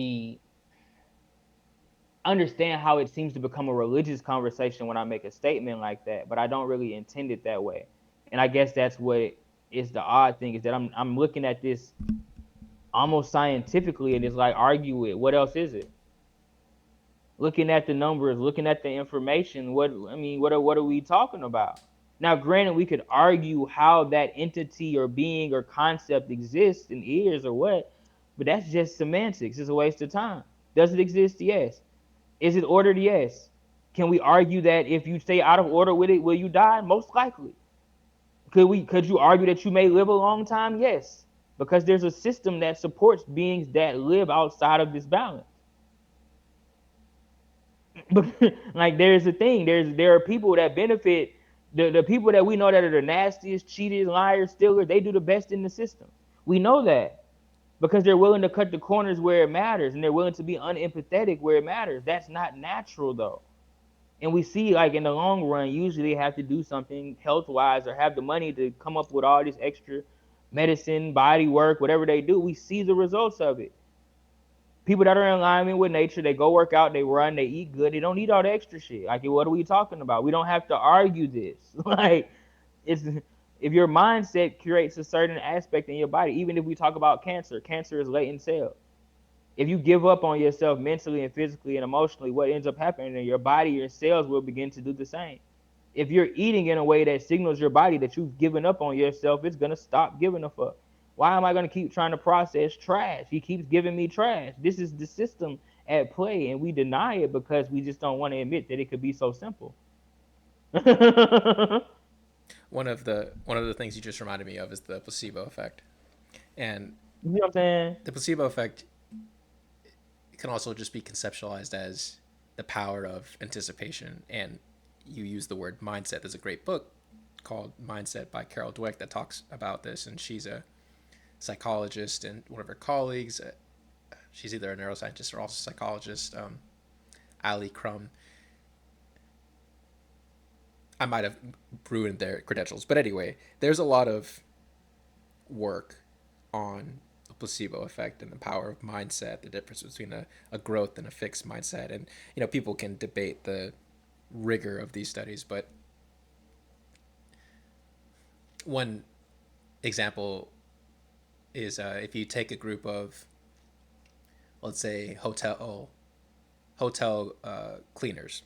how it seems to become a religious conversation when I make a statement like that, but I don't really intend it that way. And I guess that's what is the odd thing is that I'm looking at this almost scientifically and it's like argue it. What else is it? Looking at the numbers, looking at the information, what are we talking about? Now, granted, we could argue how that entity or being or concept exists and is or what, But that's just semantics. It's a waste of time. Does it exist? Yes. Is it ordered? Yes. Can we argue that if you stay out of order with it, will you die? Most likely. Could you argue that you may live a long time? Yes. Because there's a system that supports beings that live outside of this balance. But like there's a thing. There are people that benefit. The people that we know that are the nastiest, cheaters, liars, stealers, they do the best in the system. We know that because they're willing to cut the corners where it matters and they're willing to be unempathetic where it matters. That's not natural though. And we see like in the long run, usually they have to do something health wise or have the money to come up with all this extra medicine, body work, whatever they do. We see the results of it. People that are in alignment with nature, they go work out, they run, they eat good, they don't need all the extra shit. Like, what are we talking about? We don't have to argue this. Like, it's if your mindset creates a certain aspect in your body, even if we talk about cancer, cancer is latent cells. If you give up on yourself mentally and physically and emotionally, what ends up happening in your body, your cells will begin to do the same. If you're eating in a way that signals your body that you've given up on yourself, it's gonna stop giving a fuck. Why am I gonna keep trying to process trash? He keeps giving me trash. This is the system at play, and we deny it because we just don't want to admit that it could be so simple. One of the things you just reminded me of is the placebo effect, and You know what I'm saying? the placebo effect can also just be conceptualized as the power of anticipation. And you use the word mindset. There's a great book called Mindset by Carol Dweck that talks about this, and she's a psychologist, and one of her colleagues, she's either a neuroscientist or also a psychologist, Ali Crum. I might have ruined their credentials, but anyway, there's a lot of work on the placebo effect and the power of mindset, the difference between a growth and a fixed mindset. And people can debate the rigor of these studies, but one example is if you take a group of, let's say, hotel cleaners,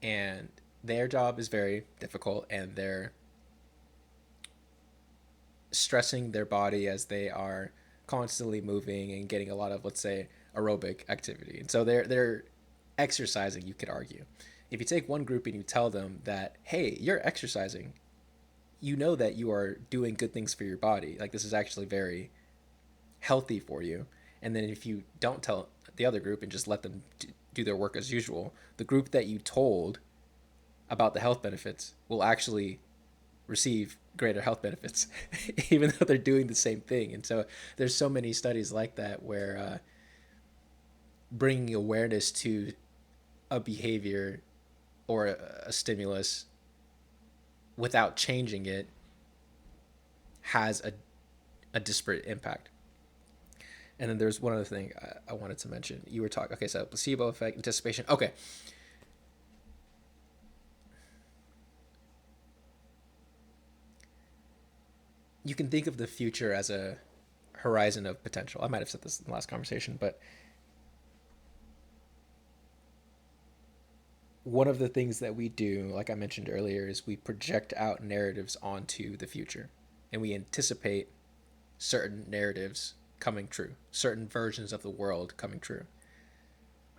and their job is very difficult, and they're stressing their body as they are constantly moving and getting a lot of, let's say, aerobic activity. And so they're exercising, you could argue. If you take one group and you tell them that, hey, you're exercising, you know that you are doing good things for your body. Like, this is actually very healthy for you. And then if you don't tell the other group and just let them do their work as usual, the group that you told about the health benefits will actually receive greater health benefits, even though they're doing the same thing. And so there's so many studies like that where bringing awareness to a behavior or a stimulus without changing it has a disparate impact. And then there's one other thing I wanted to mention. You were talking, okay, so placebo effect, anticipation. Okay. You can think of the future as a horizon of potential. I might have said this in the last conversation, but one of the things that we do, like I mentioned earlier, is we project out narratives onto the future, and we anticipate certain narratives coming true, certain versions of the world coming true.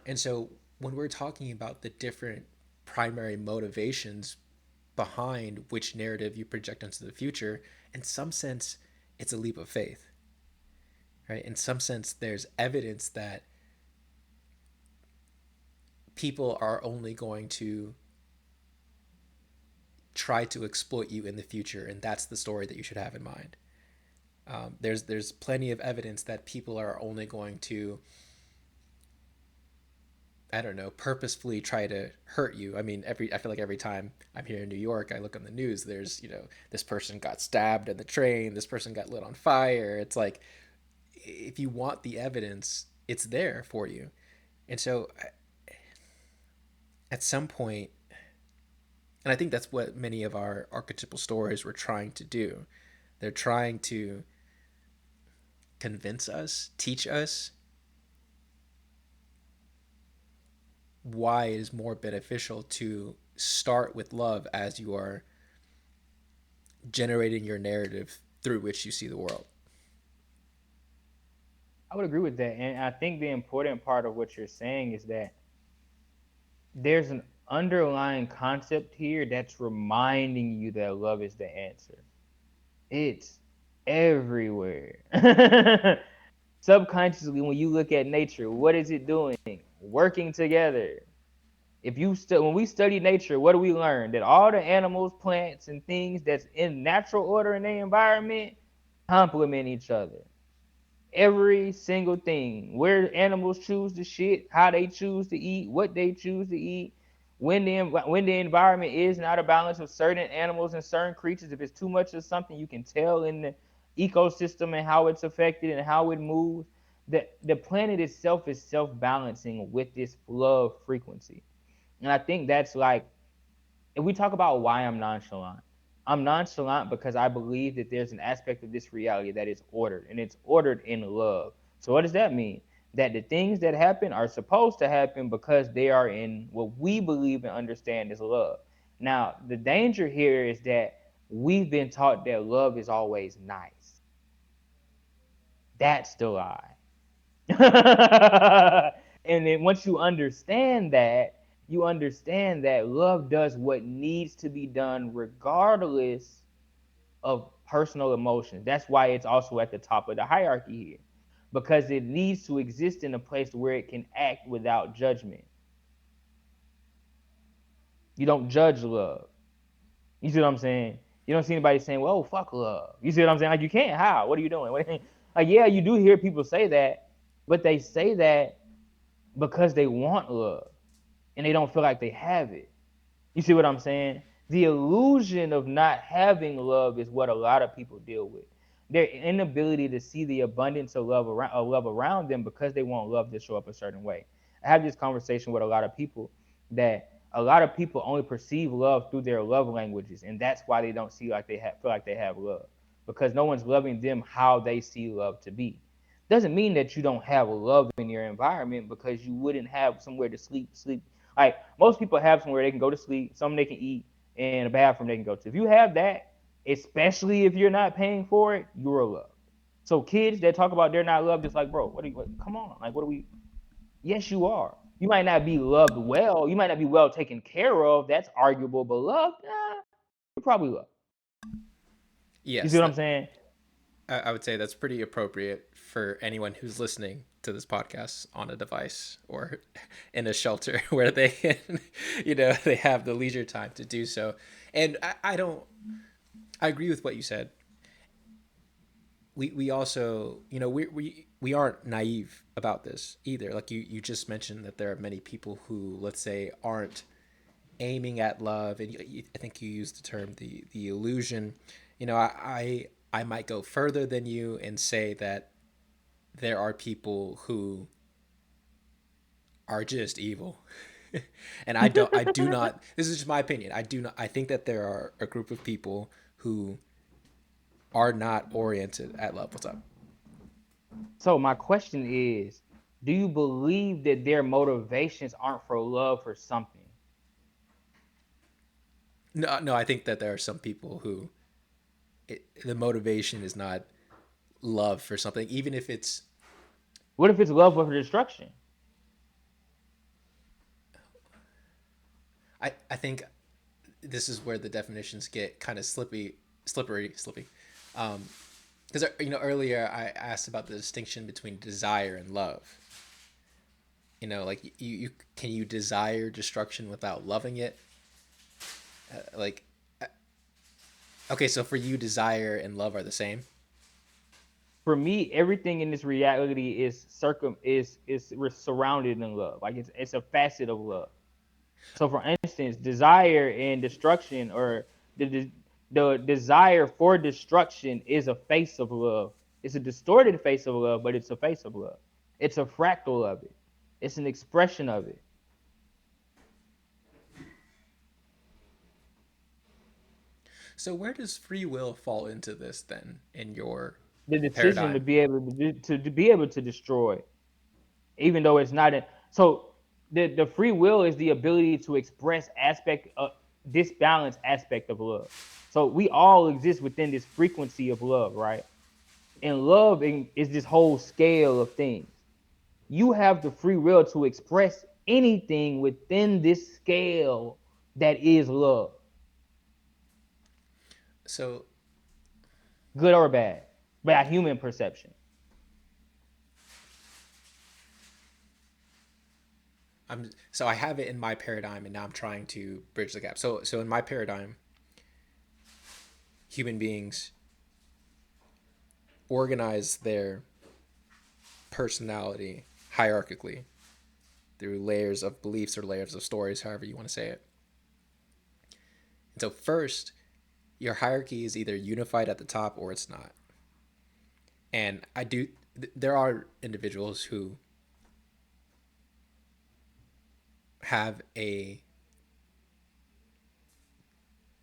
And so when we're talking about the different primary motivations behind which narrative you project into the future, in some sense, it's a leap of faith, right? In some sense, there's evidence that people are only going to try to exploit you in the future, and that's the story that you should have in mind. There's plenty of evidence that people are only going to, I don't know, purposefully try to hurt you. I mean, I feel like every time I'm here in New York, I look on the news. There's this person got stabbed in the train. This person got lit on fire. It's like, if you want the evidence, it's there for you. And so, at some point, and I think that's what many of our archetypal stories were trying to do. They're trying to convince us, teach us why it is more beneficial to start with love as you are generating your narrative through which you see the world. I would agree with that, and I think the important part of what you're saying is that there's an underlying concept here that's reminding you that love is the answer. It's everywhere. Subconsciously, when you look at nature, what is it doing? Working together. If you when we study nature, what do we learn? That all the animals, plants, and things that's in natural order in the environment complement each other. Every single thing, where animals choose to shit, how they choose to eat, what they choose to eat, when the environment is not a balance of certain animals and certain creatures, if it's too much of something, you can tell in the ecosystem and how it's affected and how it moves. The planet itself is self-balancing with this love frequency. And I think that's like, if we talk about why I'm nonchalant because I believe that there's an aspect of this reality that is ordered, and it's ordered in love. So what does that mean? That the things that happen are supposed to happen because they are in what we believe and understand is love. Now, the danger here is that we've been taught that love is always nice. That's the lie. And then once you understand that love does what needs to be done regardless of personal emotions. That's why it's also at the top of the hierarchy here, because it needs to exist in a place where it can act without judgment. You don't judge love. You see what I'm saying? You don't see anybody saying, "Well, fuck love." You see what I'm saying? Like, you can't. How? What are you doing? Like, yeah, you do hear people say that, but they say that because they want love and they don't feel like they have it. You see what I'm saying? The illusion of not having love is what a lot of people deal with. Their inability to see the abundance of love around them because they want love to show up a certain way. I have this conversation with a lot of people that a lot of people only perceive love through their love languages, and that's why they don't see like feel like they have love, because no one's loving them how they see love to be. Doesn't mean that you don't have love in your environment, because you wouldn't have somewhere to sleep. Like, most people have somewhere they can go to sleep, something they can eat, and a bathroom they can go to. If you have that, especially if you're not paying for it, you're loved. So kids that talk about they're not loved, it's like, bro, come on, like, what are we? Yes, you are. You might not be loved well. You might not be well taken care of. That's arguable, but loved, you're probably loved. You see Yes, what I'm saying? I would say that's pretty appropriate for anyone who's listening to this podcast on a device or in a shelter where they can, they have the leisure time to do so. And I don't, I agree with what you said. We also, we aren't naive about this either. Like you just mentioned that there are many people who, let's say, aren't aiming at love, and I think you used the term the illusion. I might go further than you and say that there are people who are just evil. And I do not, this is just my opinion, I think that there are a group of people who are not oriented at love. What's up? So my question is, do you believe that their motivations aren't for love for something? No, I think that there are some people who the motivation is not love for something, even if it's. What if it's love for destruction? I think this is where the definitions get kind of slippery. Because earlier I asked about the distinction between desire and love. Like you can you desire destruction without loving it? Like, okay, so for you, desire and love are the same. For me, everything in this reality is surrounded in love. Like, it's a facet of love. So, for instance, desire and destruction, or the desire for destruction, is a face of love. It's a distorted face of love, but it's a face of love. It's a fractal of it. It's an expression of it. So where does free will fall into this then in your The decision to paradigm? be able to be able to destroy, even though it's not. So the free will is the ability to express aspect of this balance aspect of love. So we all exist within this frequency of love, right? And love is this whole scale of things. You have the free will to express anything within this scale that is love, So good or bad, by human perception. I have it in my paradigm, and now I'm trying to bridge the gap. So in my paradigm, human beings organize their personality hierarchically through layers of beliefs or layers of stories, however you want to say it. And so first, your hierarchy is either unified at the top or it's not. And there are individuals who have a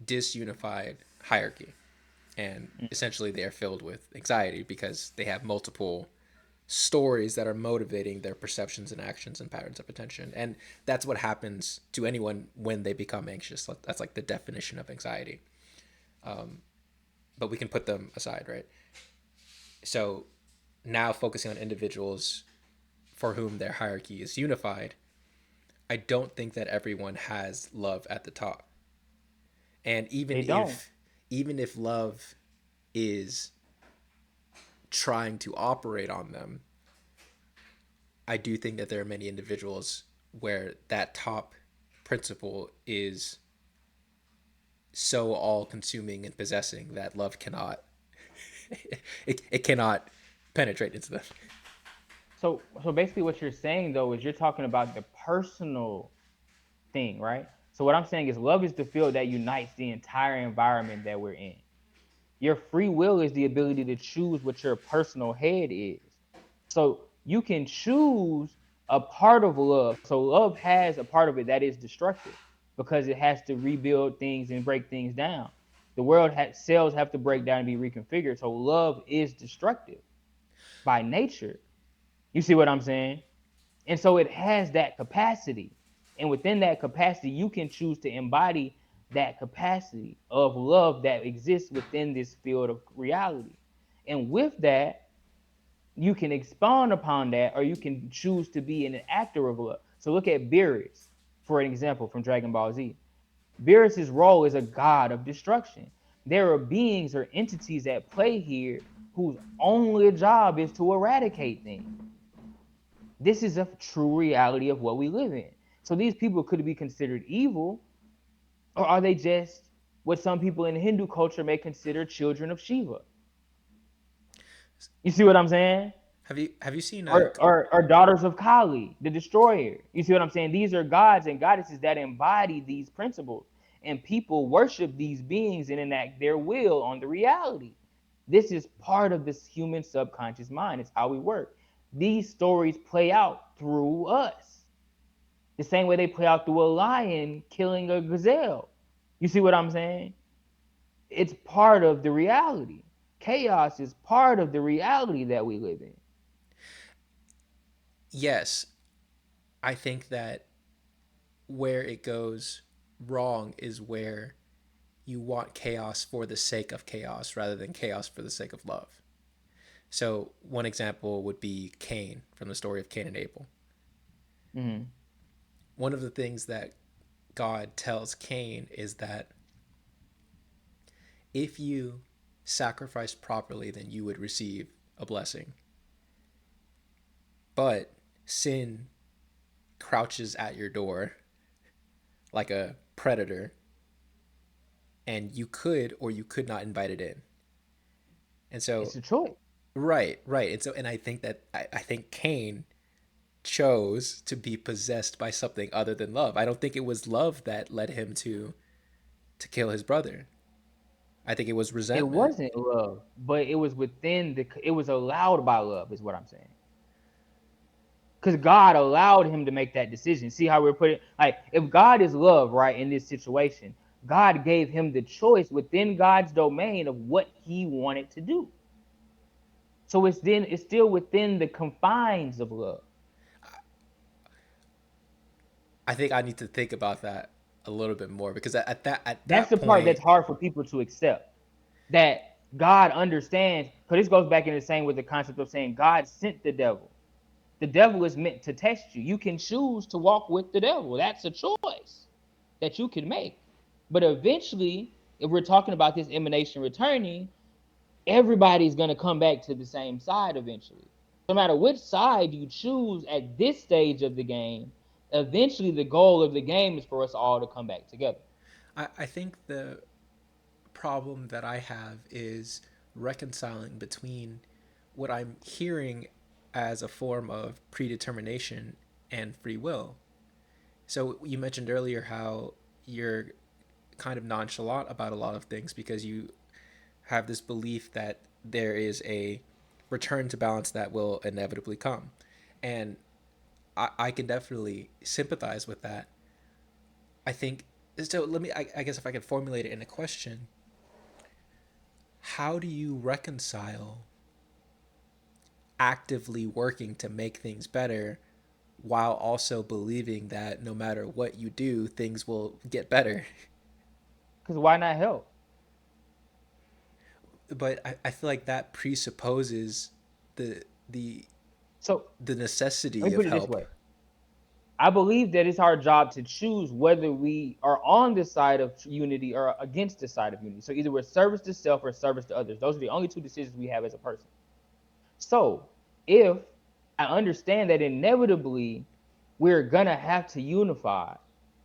disunified hierarchy, and essentially they are filled with anxiety because they have multiple stories that are motivating their perceptions and actions and patterns of attention. And that's what happens to anyone when they become anxious. That's like the definition of anxiety. But we can put them aside, right? So now focusing on individuals for whom their hierarchy is unified, I don't think that everyone has love at the top. And They don't. even if love is trying to operate on them, I do think that there are many individuals where that top principle is so all consuming and possessing that love cannot it cannot penetrate into them. So basically, what you're saying though is you're talking about the personal thing, right? So what I'm saying is love is the field that unites the entire environment that we're in. Your free will is the ability to choose what your personal head is. So you can choose a part of love. So love has a part of it that is destructive because it has to rebuild things and break things down. The world cells have to break down and be reconfigured. So love is destructive by nature. You see what I'm saying? And so it has that capacity. And within that capacity, you can choose to embody that capacity of love that exists within this field of reality. And with that, you can expound upon that, or you can choose to be an actor of love. So look at Beerus, for an example, from Dragon Ball Z. Beerus's role is a god of destruction. There are beings or entities at play here whose only job is to eradicate things. This is a true reality of what we live in. So these people could be considered evil, or are they just what some people in Hindu culture may consider children of Shiva? You see what I'm saying? Have you seen Or daughters of Kali, the destroyer. You see what I'm saying? These are gods and goddesses that embody these principles. And people worship these beings and enact their will on the reality. This is part of this human subconscious mind. It's how we work. These stories play out through us. The same way they play out through a lion killing a gazelle. You see what I'm saying? It's part of the reality. Chaos is part of the reality that we live in. yes, I think that where it goes wrong is where you want chaos for the sake of chaos rather than chaos for the sake of love. So one example would be Cain from the story of Cain and Abel. Mm-hmm. One of the things that God tells Cain is that if you sacrifice properly, then you would receive a blessing. But sin crouches at your door like a predator, and you could or you could not invite it in. And so, It's a choice. right. And I think that I think Cain chose to be possessed by something other than love. I don't think it was love that led him to kill his brother. I think it was It resentment. wasn't love, but it was within the. It was allowed by love, is what I'm saying. Because God allowed him to make that decision. See how we're putting, like, if God is love, right, in this situation, God gave him the choice within God's domain of what he wanted to do. So it's still within the confines of love. I think I need to think about that a little bit more because That's that the part point, that's hard for people to accept. That God understands, because this goes back in the same with the concept of saying God sent the devil. The devil is meant to test you. You can choose to walk with the devil. That's a choice that you can make. But eventually, if we're talking about this emanation returning, everybody's going to come back to the same side eventually. No matter which side you choose at this stage of the game, eventually the goal of the game is for us all to come back together. I think the problem that I have is reconciling between what I'm hearing as a form of predetermination and free will. So you mentioned earlier how you're kind of nonchalant about a lot of things because you have this belief that there is a return to balance that will inevitably come. And I can definitely sympathize with that. I think so. I guess if I could formulate it in a question, how do you reconcile actively working to make things better while also believing that no matter what you do, things will get better? Because why not help? But I feel like that presupposes the the So the let necessity me of put it this help. way. I believe that it's our job to choose whether we are on the side of unity or against the side of unity. So either we're service to self or service to others. Those are the only two decisions we have as a person. So if I understand that inevitably we're gonna have to unify,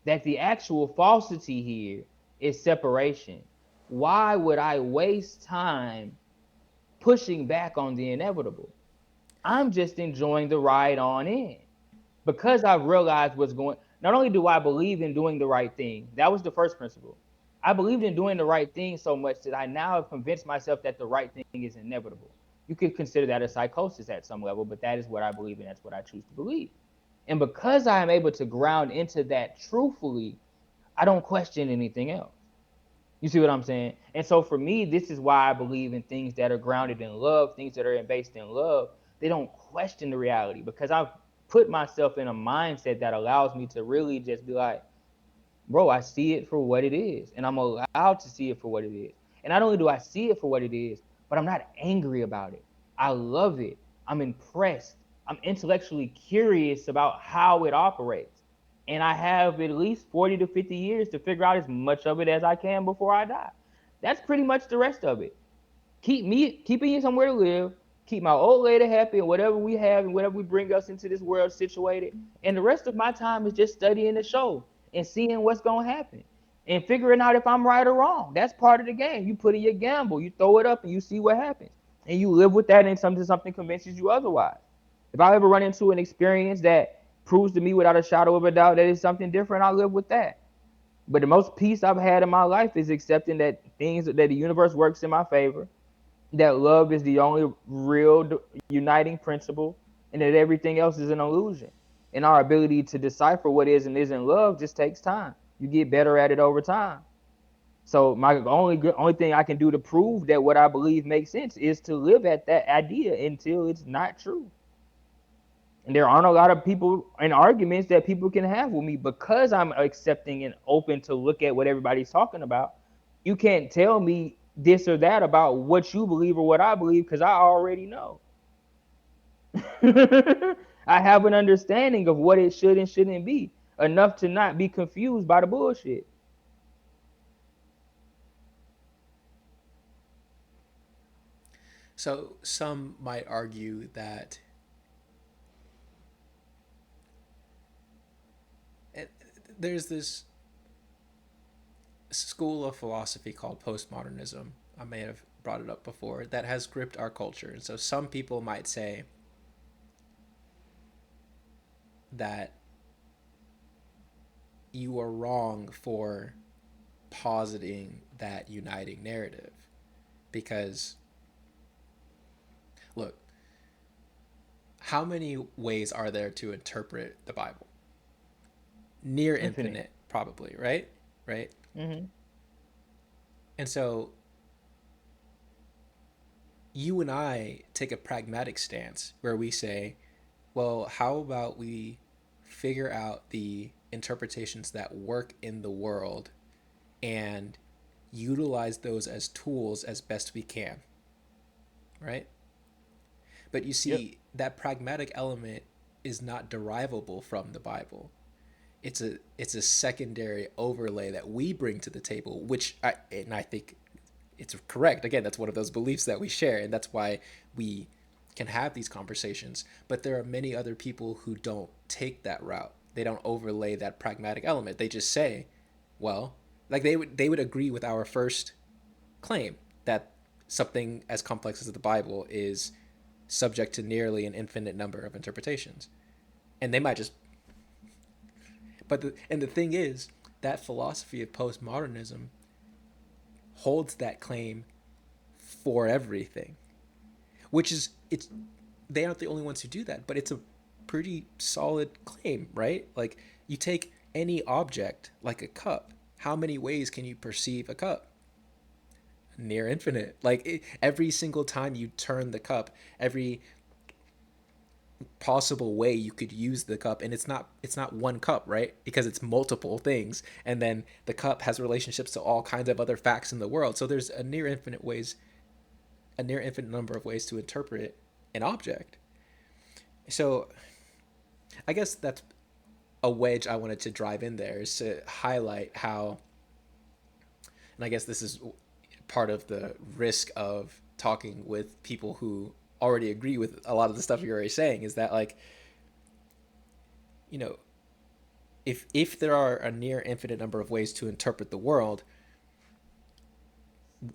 that the actual falsity here is separation, why would I waste time pushing back on the inevitable? I'm just enjoying the ride on in because I've realized what's going. Not only do I believe in doing the right thing, that was the first principle. I believed in doing the right thing so much that I now have convinced myself that the right thing is inevitable. You could consider that a psychosis at some level, but that is what I believe and that's what I choose to believe. And because I am able to ground into that truthfully, I don't question anything else. You see what I'm saying? And so for me, this is why I believe in things that are grounded in love, things that are based in love. They don't question the reality because I've put myself in a mindset that allows me to really just be like, bro, I see it for what it is. And I'm allowed to see it for what it is. And not only do I see it for what it is, but I'm not angry about it. I love it. I'm impressed. I'm intellectually curious about how it operates. And I have at least 40 to 50 years to figure out as much of it as I can before I die. That's pretty much the rest of it. Keeping me somewhere to live, keep my old lady happy, and whatever we have and whatever we bring us into this world situated. And the rest of my time is just studying the show and seeing what's gonna happen and figuring out if I'm right or wrong. That's part of the game. You put in your gamble, you throw it up, and you see what happens, and you live with that until something convinces you otherwise. If I ever run into an experience that proves to me without a shadow of a doubt that it's something different, I live with that. But the most peace I've had in my life is accepting that things that the universe works in my favor, that love is the only real uniting principle, and that everything else is an illusion. And our ability to decipher what is and isn't love just takes time. You get better at it over time. So my only thing I can do to prove that what I believe makes sense is to live at that idea until it's not true. And there aren't a lot of people and arguments that people can have with me because I'm accepting and open to look at what everybody's talking about. You can't tell me this or that about what you believe or what I believe because I already know. I have an understanding of what it should and shouldn't be enough to not be confused by the bullshit. So some might argue that there's this school of philosophy called postmodernism. I may have brought it up before, that has gripped our culture. And so some people might say that you are wrong for positing that uniting narrative because look, how many ways are there to interpret the Bible? Near Infinite. infinite, probably, right? Right? Mm-hmm. And so you and I take a pragmatic stance where we say, well, how about we figure out the interpretations that work in the world and utilize those as tools as best we can, right? But you Yep. see, that pragmatic element is not derivable from the Bible. It's a secondary overlay that we bring to the table, and I think it's correct. Again, that's one of those beliefs that we share, and that's why we can have these conversations. But there are many other people who don't take that route. They don't overlay that pragmatic element. They just say, well, like they would agree with our first claim that something as complex as the Bible is subject to nearly an infinite number of interpretations. And they might just and the thing is, that philosophy of postmodernism holds that claim for everything, which is it's they aren't the only ones who do that, but it's a pretty solid claim, right? Like you take any object like a cup, how many ways can you perceive a cup? Near infinite. Every single time you turn the cup, every possible way you could use the cup, and it's not one cup, right? Because it's multiple things, and then the cup has relationships to all kinds of other facts in the world. So there's a near infinite number of ways to interpret an object. So I guess that's a wedge I wanted to drive in there, is to highlight how, and I guess this is part of the risk of talking with people who already agree with a lot of the stuff you're already saying, is that, like, you know, if there are a near infinite number of ways to interpret the world,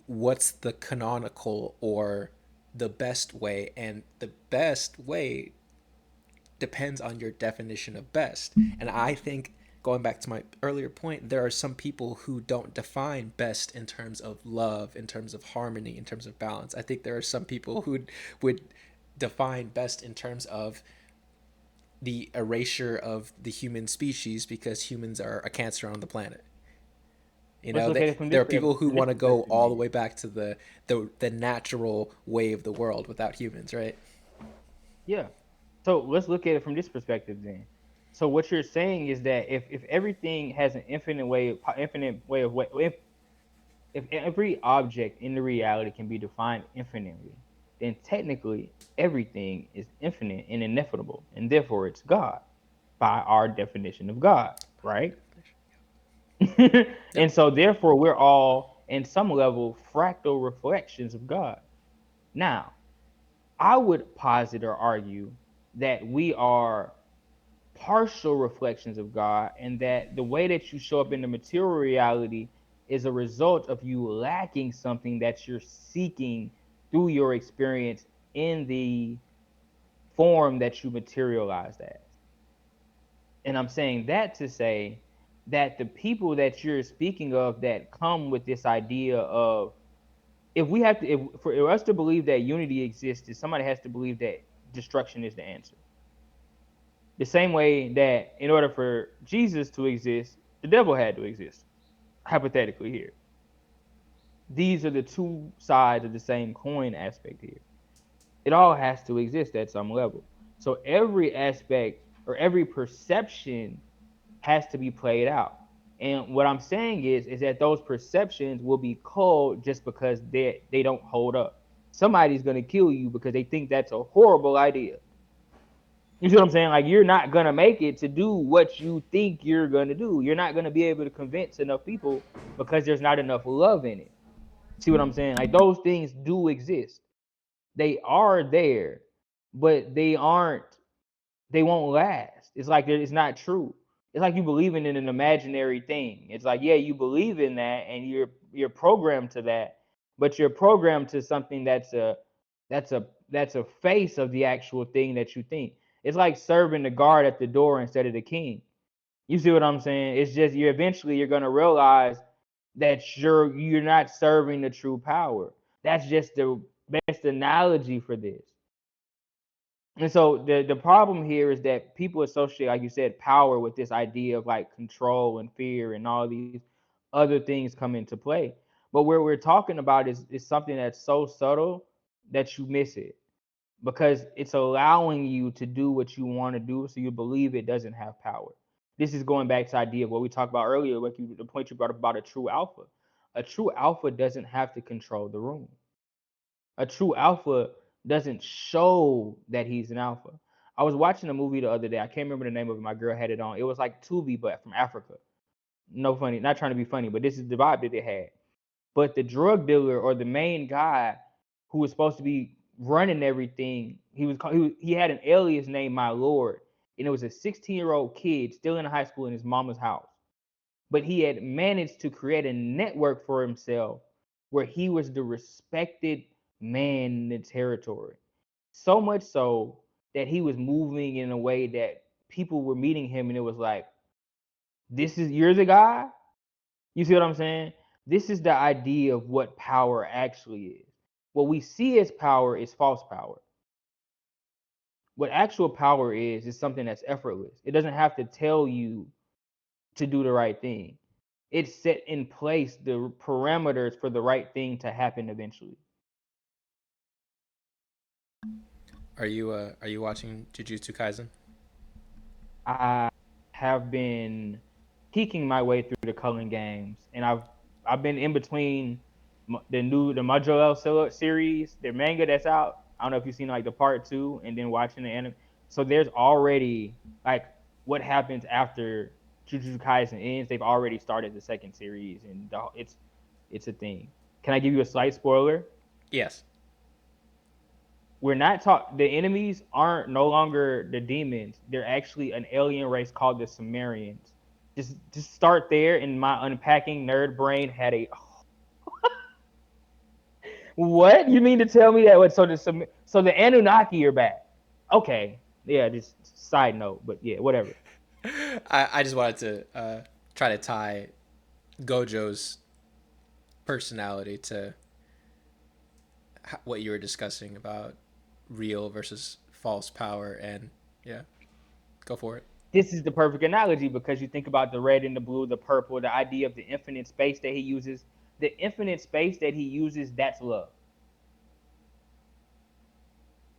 what's the canonical or the best way? And the best way depends on your definition of best. And I think, going back to my earlier point, there are some people who don't define best in terms of love, in terms of harmony, in terms of balance. I think there are some people who would define best in terms of the erasure of the human species because humans are a cancer on the planet. Let's look at it There are people who from this want to go perspective all the then. way back to the natural way of the world without humans, right? Yeah. So let's look at it from this perspective then. So what you're saying is that if everything has an infinite way of way, if every object in the reality can be defined infinitely, then technically everything is infinite and ineffable, and therefore it's God by our definition of God, right? Yep. And so therefore we're all in some level fractal reflections of God. Now, I would posit or argue that we are partial reflections of God, and that the way that you show up in the material reality is a result of you lacking something that you're seeking through your experience in the form that you materialized as. And I'm saying that to say that the people that you're speaking of that come with this idea of, if we have to, if for us to believe that unity exists, somebody has to believe that destruction is the answer. The same way that in order for Jesus to exist, the devil had to exist, hypothetically here. These are the two sides of the same coin aspect here. It all has to exist at some level. So every aspect or every perception has to be played out. And what I'm saying is that those perceptions will be culled just because they don't hold up. Somebody's gonna kill you because they think that's a horrible idea. You see what I'm saying? Like, you're not gonna make it to do what you think you're gonna do. You're not gonna be able to convince enough people because there's not enough love in it. See what I'm saying? Like, those things do exist. They are there, but they aren't. They won't last. It's like it's not true. It's like you believing in an imaginary thing. It's like, yeah, you believe in that and you're programmed to that, but you're programmed to something that's a face of the actual thing that you think. It's like serving the guard at the door instead of the king. You see what I'm saying? It's just you're gonna realize that you're not serving the true power. That's just the best analogy for this. And so the problem here is that people associate, like you said, power with this idea of like control and fear and all these other things come into play. But where we're talking about is something that's so subtle that you miss it, because it's allowing you to do what you want to do, so you believe it doesn't have power. This is going back to the idea of what we talked about earlier, the point you brought up about a true alpha. A true alpha doesn't have to control the room. A true alpha doesn't show that he's an alpha. I was watching a movie the other day. I can't remember the name of it. My girl had it on. It was like Tubi, but from Africa. No funny, not trying to be funny, but this is the vibe that they had. But the drug dealer or the main guy who was supposed to be running everything, he had an alias named My Lord, and it was a 16-year-old kid still in high school in his mama's house. But he had managed to create a network for himself where he was the respected man in the territory. So much so that he was moving in a way that people were meeting him and it was like, you're the guy? You see what I'm saying? This is the idea of what power actually is. What we see as power is false power. What actual power is something that's effortless. It doesn't have to tell you to do the right thing. It set in place the parameters for the right thing to happen eventually. Are you watching Jujutsu Kaisen? I have been peeking my way through the Culling games, and I've been in between the Majorel series, their manga that's out. I don't know if you've seen like the part 2, and then watching the anime. So there's already like what happens after Jujutsu Kaisen ends. They've already started the second series, and it's a thing. Can I give you a slight spoiler? Yes. We're not the enemies aren't no longer the demons. They're actually an alien race called the Sumerians. Just start there, and my unpacking nerd brain had a what? You mean to tell me that so the Anunnaki are back? Okay. Yeah, just side note, but yeah, whatever. I just wanted to try to tie Gojo's personality to what you were discussing about real versus false power, and yeah, go for it. This is the perfect analogy because you think about the red and the blue, the purple, the idea of the infinite space that he uses. The infinite space that he uses, that's love.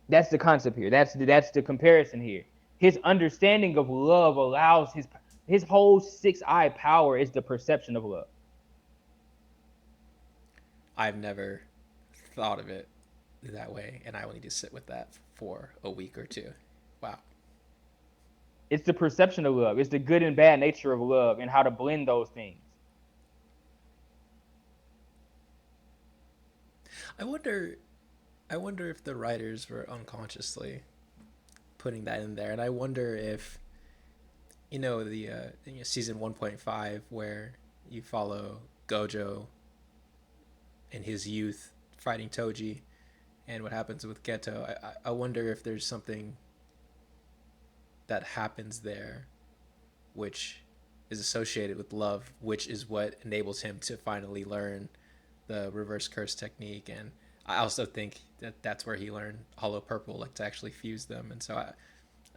That's the concept here. That's the comparison here. His understanding of love allows his whole 6-eye power is the perception of love. I've never thought of it that way, and I will need to sit with that for a week or two. Wow. It's the perception of love. It's the good and bad nature of love and how to blend those things. I wonder I wonder if the writers were unconsciously putting that in there, and I wonder if the season 1.5 where you follow Gojo in his youth fighting Toji and what happens with Geto. I wonder if there's something that happens there which is associated with love, which is what enables him to finally learn the reverse curse technique. And I also think that that's where he learned Hollow Purple, like to actually fuse them. And so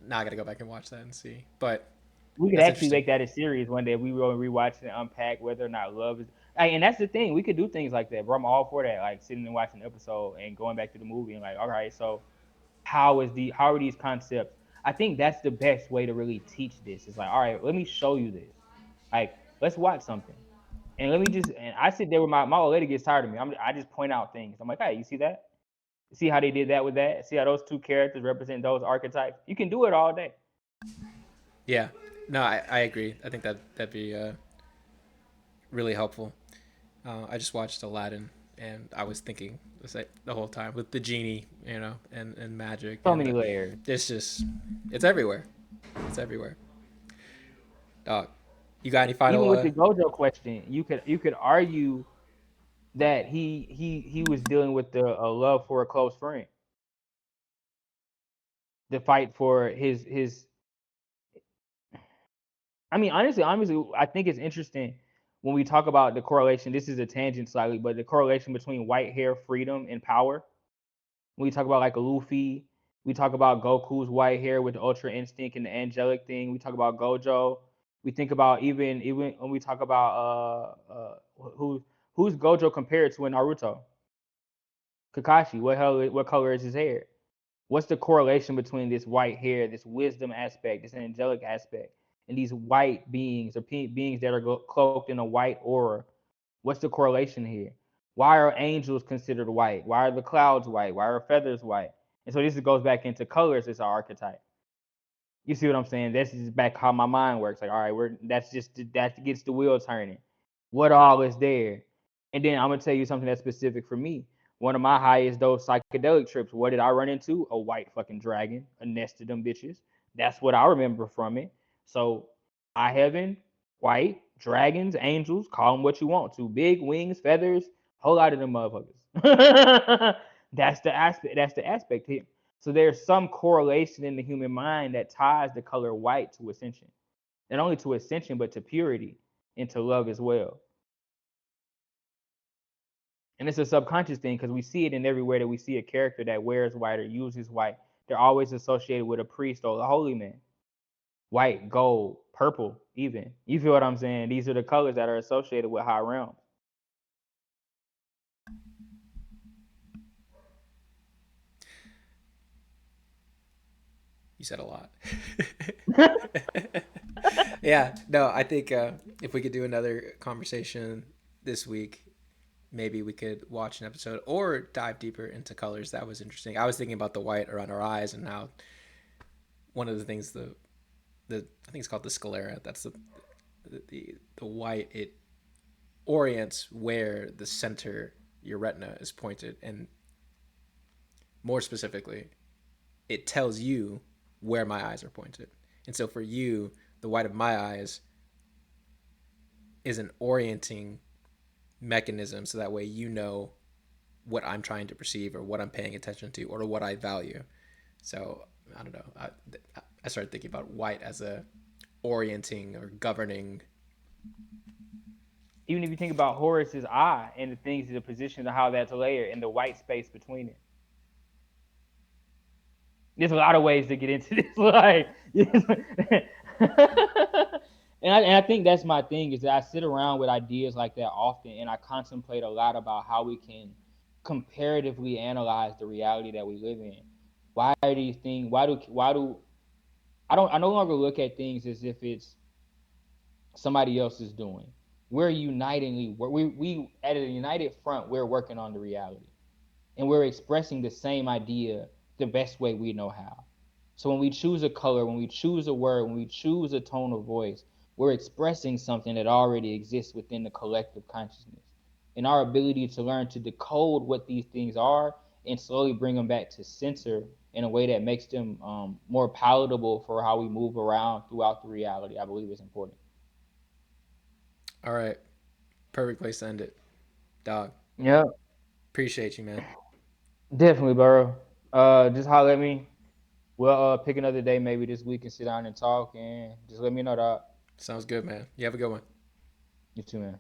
now I got to go back and watch that and see. But We could that's actually interesting. make that a series one day. We will rewatch and unpack whether or not love is. And that's the thing. We could do things like that, bro. I'm all for that. Like sitting and watching an episode and going back to the movie and like, all right, so how are these concepts? I think that's the best way to really teach this. It's like, all right, let me show you this. Like, let's watch something. And let me and I sit there with my old lady gets tired of me. I just point out things. I'm like, hey, you see that? See how they did that with that? See how those two characters represent those archetypes? You can do it all day. Yeah. No, I agree. I think that'd be really helpful. I just watched Aladdin, and I was thinking the whole time with the genie, and magic, So and many layers. it's everywhere. It's everywhere. Dog, you got any final? Even with the Gojo question, you could argue that he was dealing with a love for a close friend. The fight for his. I mean, honestly, I think it's interesting when we talk about the correlation. This is a tangent slightly, but the correlation between white hair, freedom, and power. When we talk about like a Luffy, we talk about Goku's white hair with the Ultra Instinct and the angelic thing. We talk about Gojo. We think about even when we talk about who's Gojo compared to in Naruto? Kakashi. What color is his hair? What's the correlation between this white hair, this wisdom aspect, this angelic aspect, and these white beings or beings that are cloaked in a white aura? What's the correlation here? Why are angels considered white? Why are the clouds white? Why are feathers white? And so this goes back into colors as our archetype. You see what I'm saying? This is back how my mind works. Like, all right, that gets the wheel turning. What all is there? And then I'm gonna tell you something that's specific for me. One of my highest dose psychedelic trips. What did I run into? A white fucking dragon, a nest of them bitches. That's what I remember from it. So, high heaven, white dragons, angels, call them what you want to. Big wings, feathers, whole lot of them motherfuckers. That's the aspect. That's the aspect here. So there's some correlation in the human mind that ties the color white to ascension. Not only to ascension, but to purity and to love as well. And it's a subconscious thing because we see it in everywhere that we see a character that wears white or uses white. They're always associated with a priest or a holy man. White, gold, purple, even. You feel what I'm saying? These are the colors that are associated with high realms. You said a lot. Yeah, no, I think if we could do another conversation this week, maybe we could watch an episode or dive deeper into colors. That was interesting. I was thinking about the white around our eyes and how one of the things the I think it's called the sclera. That's the white. It orients where the center your retina is pointed, and more specifically, it tells you where my eyes are pointed. And so for you, the white of my eyes is an orienting mechanism so that way you know what I'm trying to perceive or what I'm paying attention to or what I value. So I don't know. I started thinking about white as a orienting or governing. Even if you think about Horus's eye and the things, the position of how that's layered and the white space between it. There's a lot of ways to get into this. Like, and I think that's my thing, is that I sit around with ideas like that often, and I contemplate a lot about how we can comparatively analyze the reality that we live in. Why are these things? Why do I no longer look at things as if it's somebody else is doing. We're unitingly, we at a united front, we're working on the reality, and we're expressing the same idea the best way we know how. So when we choose a color, when we choose a word, when we choose a tone of voice, we're expressing something that already exists within the collective consciousness. And our ability to learn to decode what these things are and slowly bring them back to center in a way that makes them more palatable for how we move around throughout the reality, I believe is important. All right. Perfect place to end it. Dog. Yeah, Appreciate you, man. definitely, bro. Just holler at me. We'll pick another day maybe this week and sit down and talk, and just let me know, dog. Sounds good, man. You have a good one. You too, man.